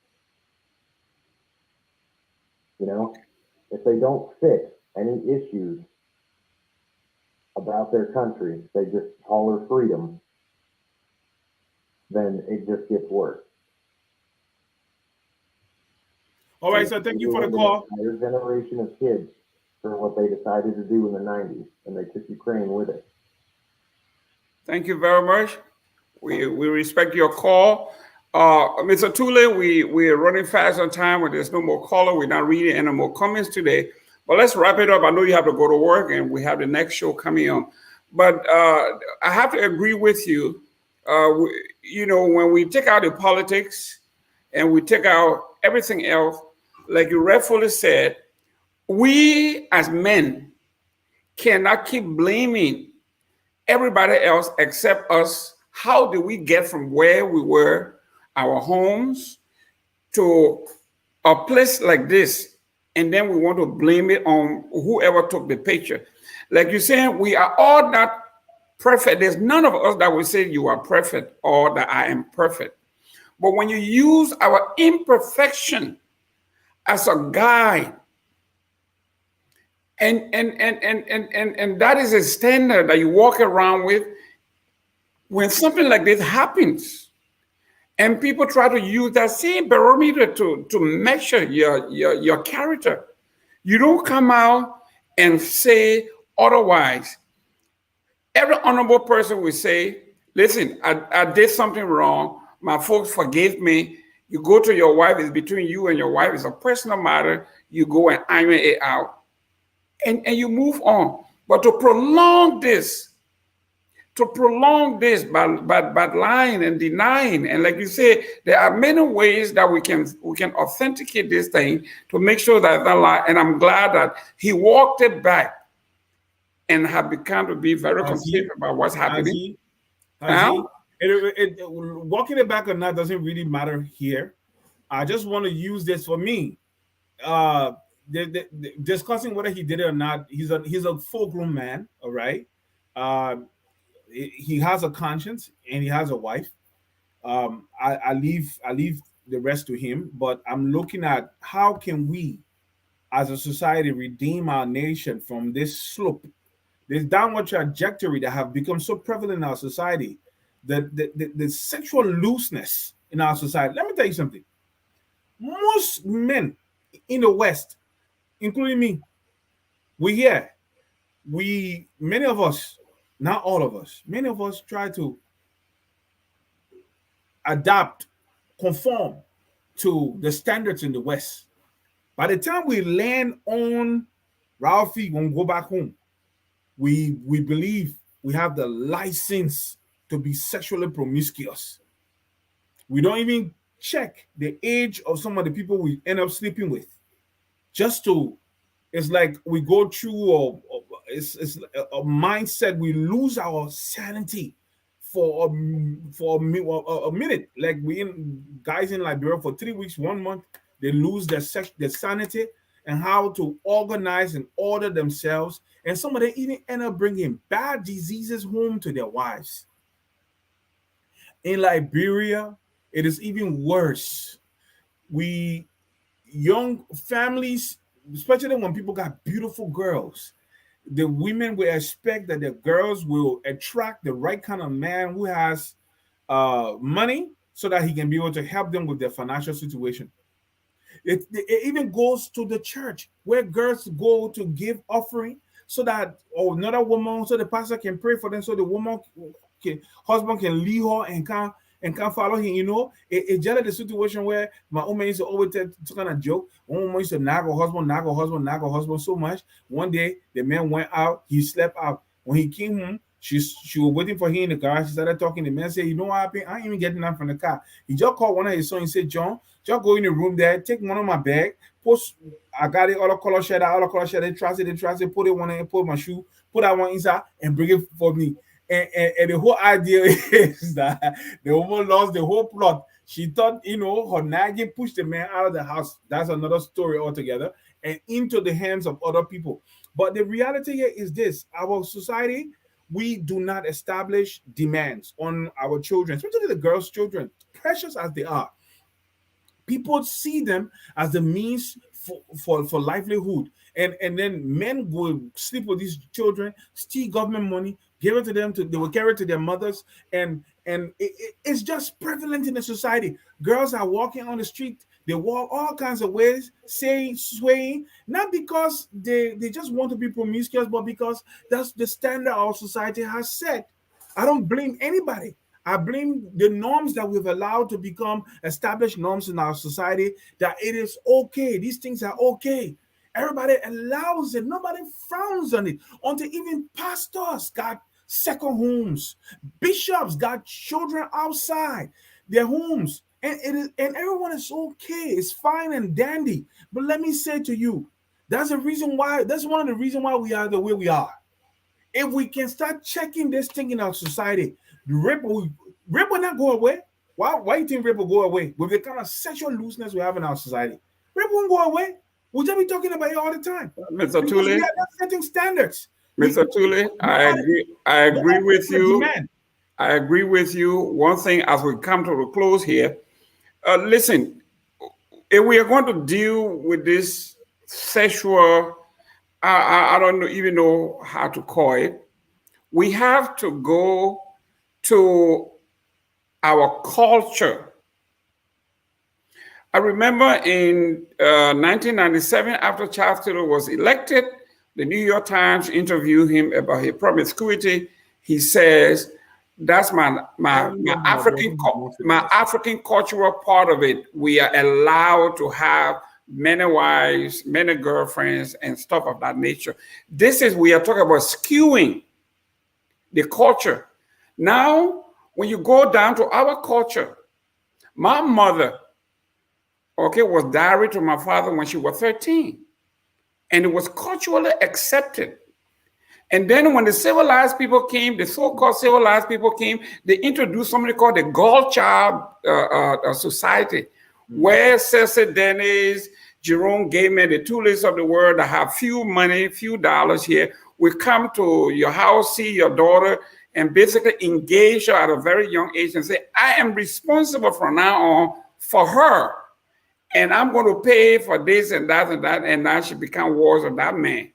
You know, if they don't fix any issues about their country, they just holler freedom, then it just gets worse. All right, so thank you for the call. An entire generation of kids for what they decided to do in the 90s, and they took Ukraine with it. Thank you very much. We respect your call. Mr. Tulay, we're running fast on time. When there's no more caller, we're not reading any more comments today. But let's wrap it up. I know you have to go to work, and we have the next show coming on. But I have to agree with you. You know, when we take out the politics and we take out everything else, like you rightfully said, we as men cannot keep blaming everybody else except us. How did we get from where we were, our homes, to a place like this? And then we want to blame it on whoever took the picture. Like you're saying, we are all not perfect. There's none of us that will say you are perfect or that I am perfect. But when you use our imperfection as a guide, and that is a standard that you walk around with, when something like this happens, and people try to use that same barometer to measure your character, you don't come out and say otherwise. Every honorable person will say, listen, I did something wrong. My folks forgave me. You go to your wife, it's between you and your wife, it's a personal matter. You go and iron it out, and you move on. But to prolong this by lying and denying, and like you say, there are many ways that we can authenticate this thing to make sure that that lie. And I'm glad that he walked it back and have become to be very concerned about what's happening. Walking it back or not doesn't really matter here. I just want to use this for me. Discussing whether he did it or not, he's a full-grown man, all right? He has a conscience and he has a wife. I leave the rest to him, but I'm looking at how can we as a society redeem our nation from this slope, this downward trajectory that have become so prevalent in our society, the sexual looseness in our society. Let me tell you something. Most men in the West, including me, many of us, not all of us, many of us try to adapt, conform to the standards in the West. By the time we land on Ralphie, when we go back home, we believe we have the license to be sexually promiscuous. We don't even check the age of some of the people we end up sleeping with. It's like we go through it's a mindset. We lose our sanity for a minute. Like guys in Liberia for 3 weeks, 1 month, they lose their sanity and how to organize and order themselves. And some of them even end up bringing bad diseases home to their wives. In Liberia, it is even worse. Young families, especially when people got beautiful girls, the women will expect that the girls will attract the right kind of man who has money so that he can be able to help them with their financial situation. It even goes to the church where girls go to give offering so that another woman, so the pastor can pray for them, so the husband can leave her and can't follow him. You know, it's just like the situation where my own man used to always kind of joke. One woman used to nag her husband so much. One day the man went out, he slept out. When he came home, she was waiting for him in the car. She started talking. The man said, "You know what happened? I ain't even getting out from the car." He just called one of his sons and said, "John, just go in the room there, take one of my bag, post. I got it, all the color shirt, trust it, put it one in, put my shoe, put that one inside, and bring it for me." And the whole idea is that the woman lost the whole plot. She thought, her nagging pushed the man out of the house. That's another story altogether, and into the hands of other people. But the reality here is this: our society, we do not establish demands on our children, especially the girls' children, precious as they are. People see them as the means for livelihood. And then men will sleep with these children, steal government money, give it to them, they will carry it to their mothers. And it's just prevalent in the society. Girls are walking on the street. They walk all kinds of ways, swaying, not because they just want to be promiscuous, but because that's the standard our society has set. I don't blame anybody. I blame the norms that we've allowed to become established norms in our society, that it is okay. These things are okay. Everybody allows it. Nobody frowns on it. Until even pastors got second homes. Bishops got children outside their homes. And everyone is okay. It's fine and dandy. But let me say to you, that's one of the reasons why we are the way we are. If we can start checking this thing in our society, the rape will not go away. Why do you think rape will go away? With the kind of sexual looseness we have in our society, rape won't go away. We'll just be talking about it all the time. Mr. Tulay, we are not setting standards. Mr. Tulay, I agree with you. Demand. I agree with you. One thing as we come to the close here, listen, if we are going to deal with this sexual, I don't even know how to call it, we have to go to our culture. I remember in 1997, after Charles Taylor was elected, the New York Times interviewed him about his promiscuity. He says, that's my African cultural part of it. We are allowed to have many wives, many girlfriends, and stuff of that nature. We are talking about skewing the culture. Now, when you go down to our culture, my mother, was married to my father when she was 13. And it was culturally accepted. And then when the civilized people came, the so-called civilized people came, they introduced something called the Girl Child Society, where Cecil Dennis, Jerome Gayman, the Tulays of the world that have few money, few dollars here, will come to your house, see your daughter, and basically engage her at a very young age and say, I am responsible from now on for her. and I'm going to pay for this and that and that, and now she become wars of that man.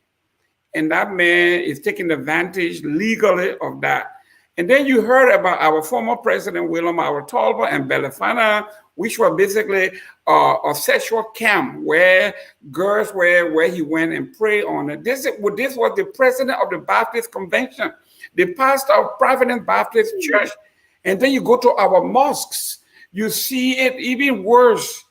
And that man is taking advantage legally of that. And then you heard about our former president, William R. Talbot and Belafana, which were basically a sexual camp where girls were, where he went and prayed on it. This was the president of the Baptist Convention, the pastor of Providence Baptist Church. And then you go to our mosques, you see it even worse.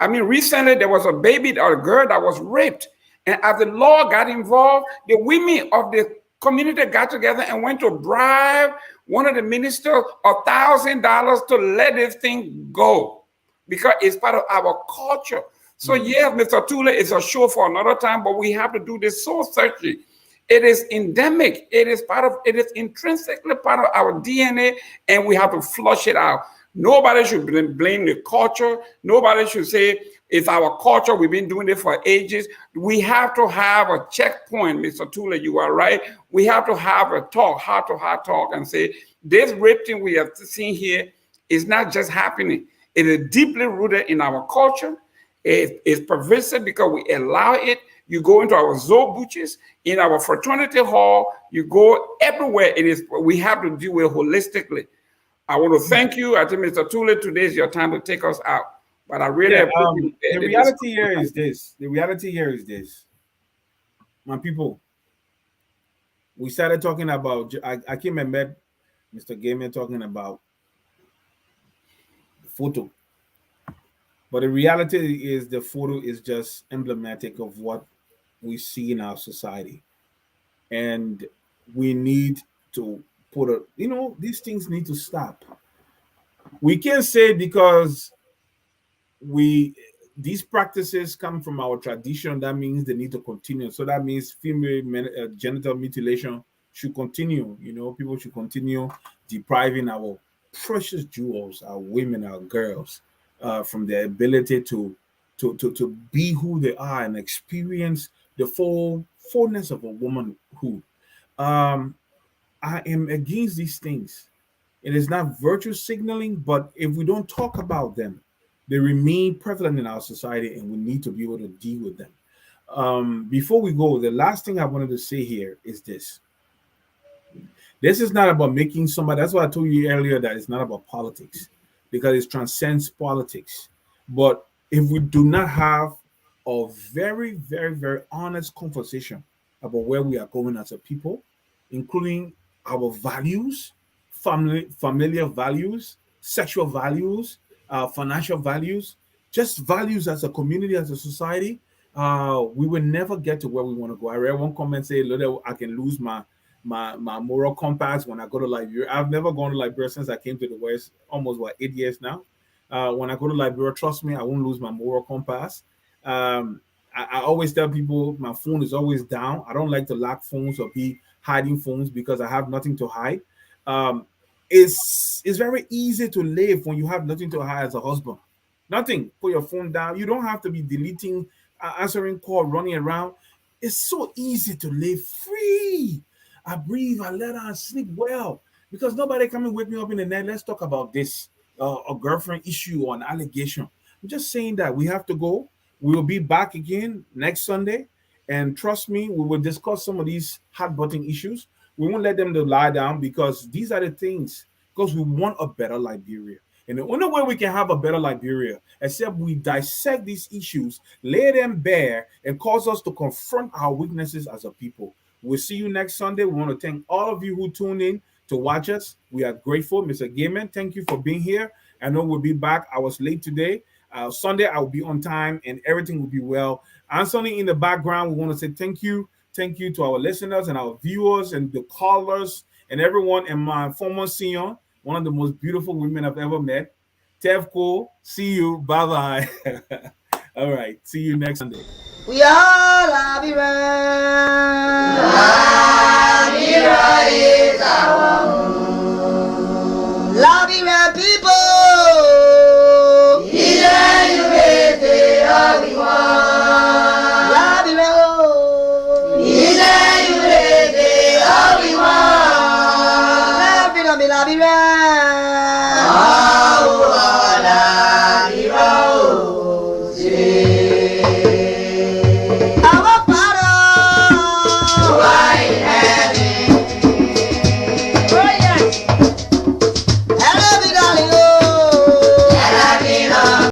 I mean, recently there was a baby or a girl that was raped. And as the law got involved, the women of the community got together and went to bribe one of the ministers $1,000 to let this thing go because it's part of our culture. So yes, Mr. Tulay, it's a show for another time, but we have to do this soul searching. It is endemic. It is intrinsically part of our DNA, and we have to flush it out. Nobody should blame the culture. Nobody should say it's our culture. We've been doing it for ages. We have to have a checkpoint, Mr. Tulay. You are right. We have to have a talk, heart-to-heart talk, and say this rape thing we have seen here is not just happening. It is deeply rooted in our culture. It is pervasive because we allow it. You go into our zoo butches, in our fraternity hall. You go everywhere. It is. We have to deal with it holistically. I want to thank you. I think, Mr. Tulay, today is your time to take us out. But I really the reality here is this. The reality here is this. My people, we started talking about, I came and met Mr. Gayman talking about the photo. But the reality is the photo is just emblematic of what we see in our society. And we need to put these things need to stop. We can't say because these practices come from our tradition, that means they need to continue. So that means female genital mutilation should continue. People should continue depriving our precious jewels, our women, our girls, from their ability to be who they are and experience the fullness of a womanhood. I am against these things. It is not virtue signaling, but if we don't talk about them, they remain prevalent in our society, and we need to be able to deal with them. Before we go, the last thing I wanted to say here is this. This is not about making somebody, that's why I told you earlier that it's not about politics, because it transcends politics. But if we do not have a very, very, very honest conversation about where we are going as a people, including our values, familiar values, sexual values, financial values, just values as a community, as a society, we will never get to where we want to go. I read one comment say, I can lose my moral compass when I go to Liberia. I've never gone to Liberia since I came to the West, almost 8 years now. When I go to Liberia, trust me, I won't lose my moral compass. I always tell people my phone is always down. I don't like to lock phones or be hiding phones because I have nothing to hide. It's very easy to live when you have nothing to hide as a husband. Nothing. Put your phone down. You don't have to be deleting, answering call, running around. It's so easy to live free. I breathe, I let her sleep well because nobody come and wake me up in the night. Let's talk about this, a girlfriend issue or an allegation. I'm just saying that we have to go. We will be back again next Sunday. And trust me, we will discuss some of these hot-button issues. We won't let them to lie down because these are the things, because we want a better Liberia. And the only way we can have a better Liberia, except we dissect these issues, lay them bare, and cause us to confront our weaknesses as a people. We'll see you next Sunday. We want to thank all of you who tuned in to watch us. We are grateful. Mr. Gayman, thank you for being here. I know we'll be back. I was late today. Sunday, I will be on time and everything will be well. Anthony in the background, we want to say thank you. Thank you to our listeners and our viewers and the callers and everyone. And my former Sion, one of the most beautiful women I've ever met. Tevko, see you. Bye-bye. All right. See you next Sunday. We all Labira. Labira is our home. Labira people. Labira.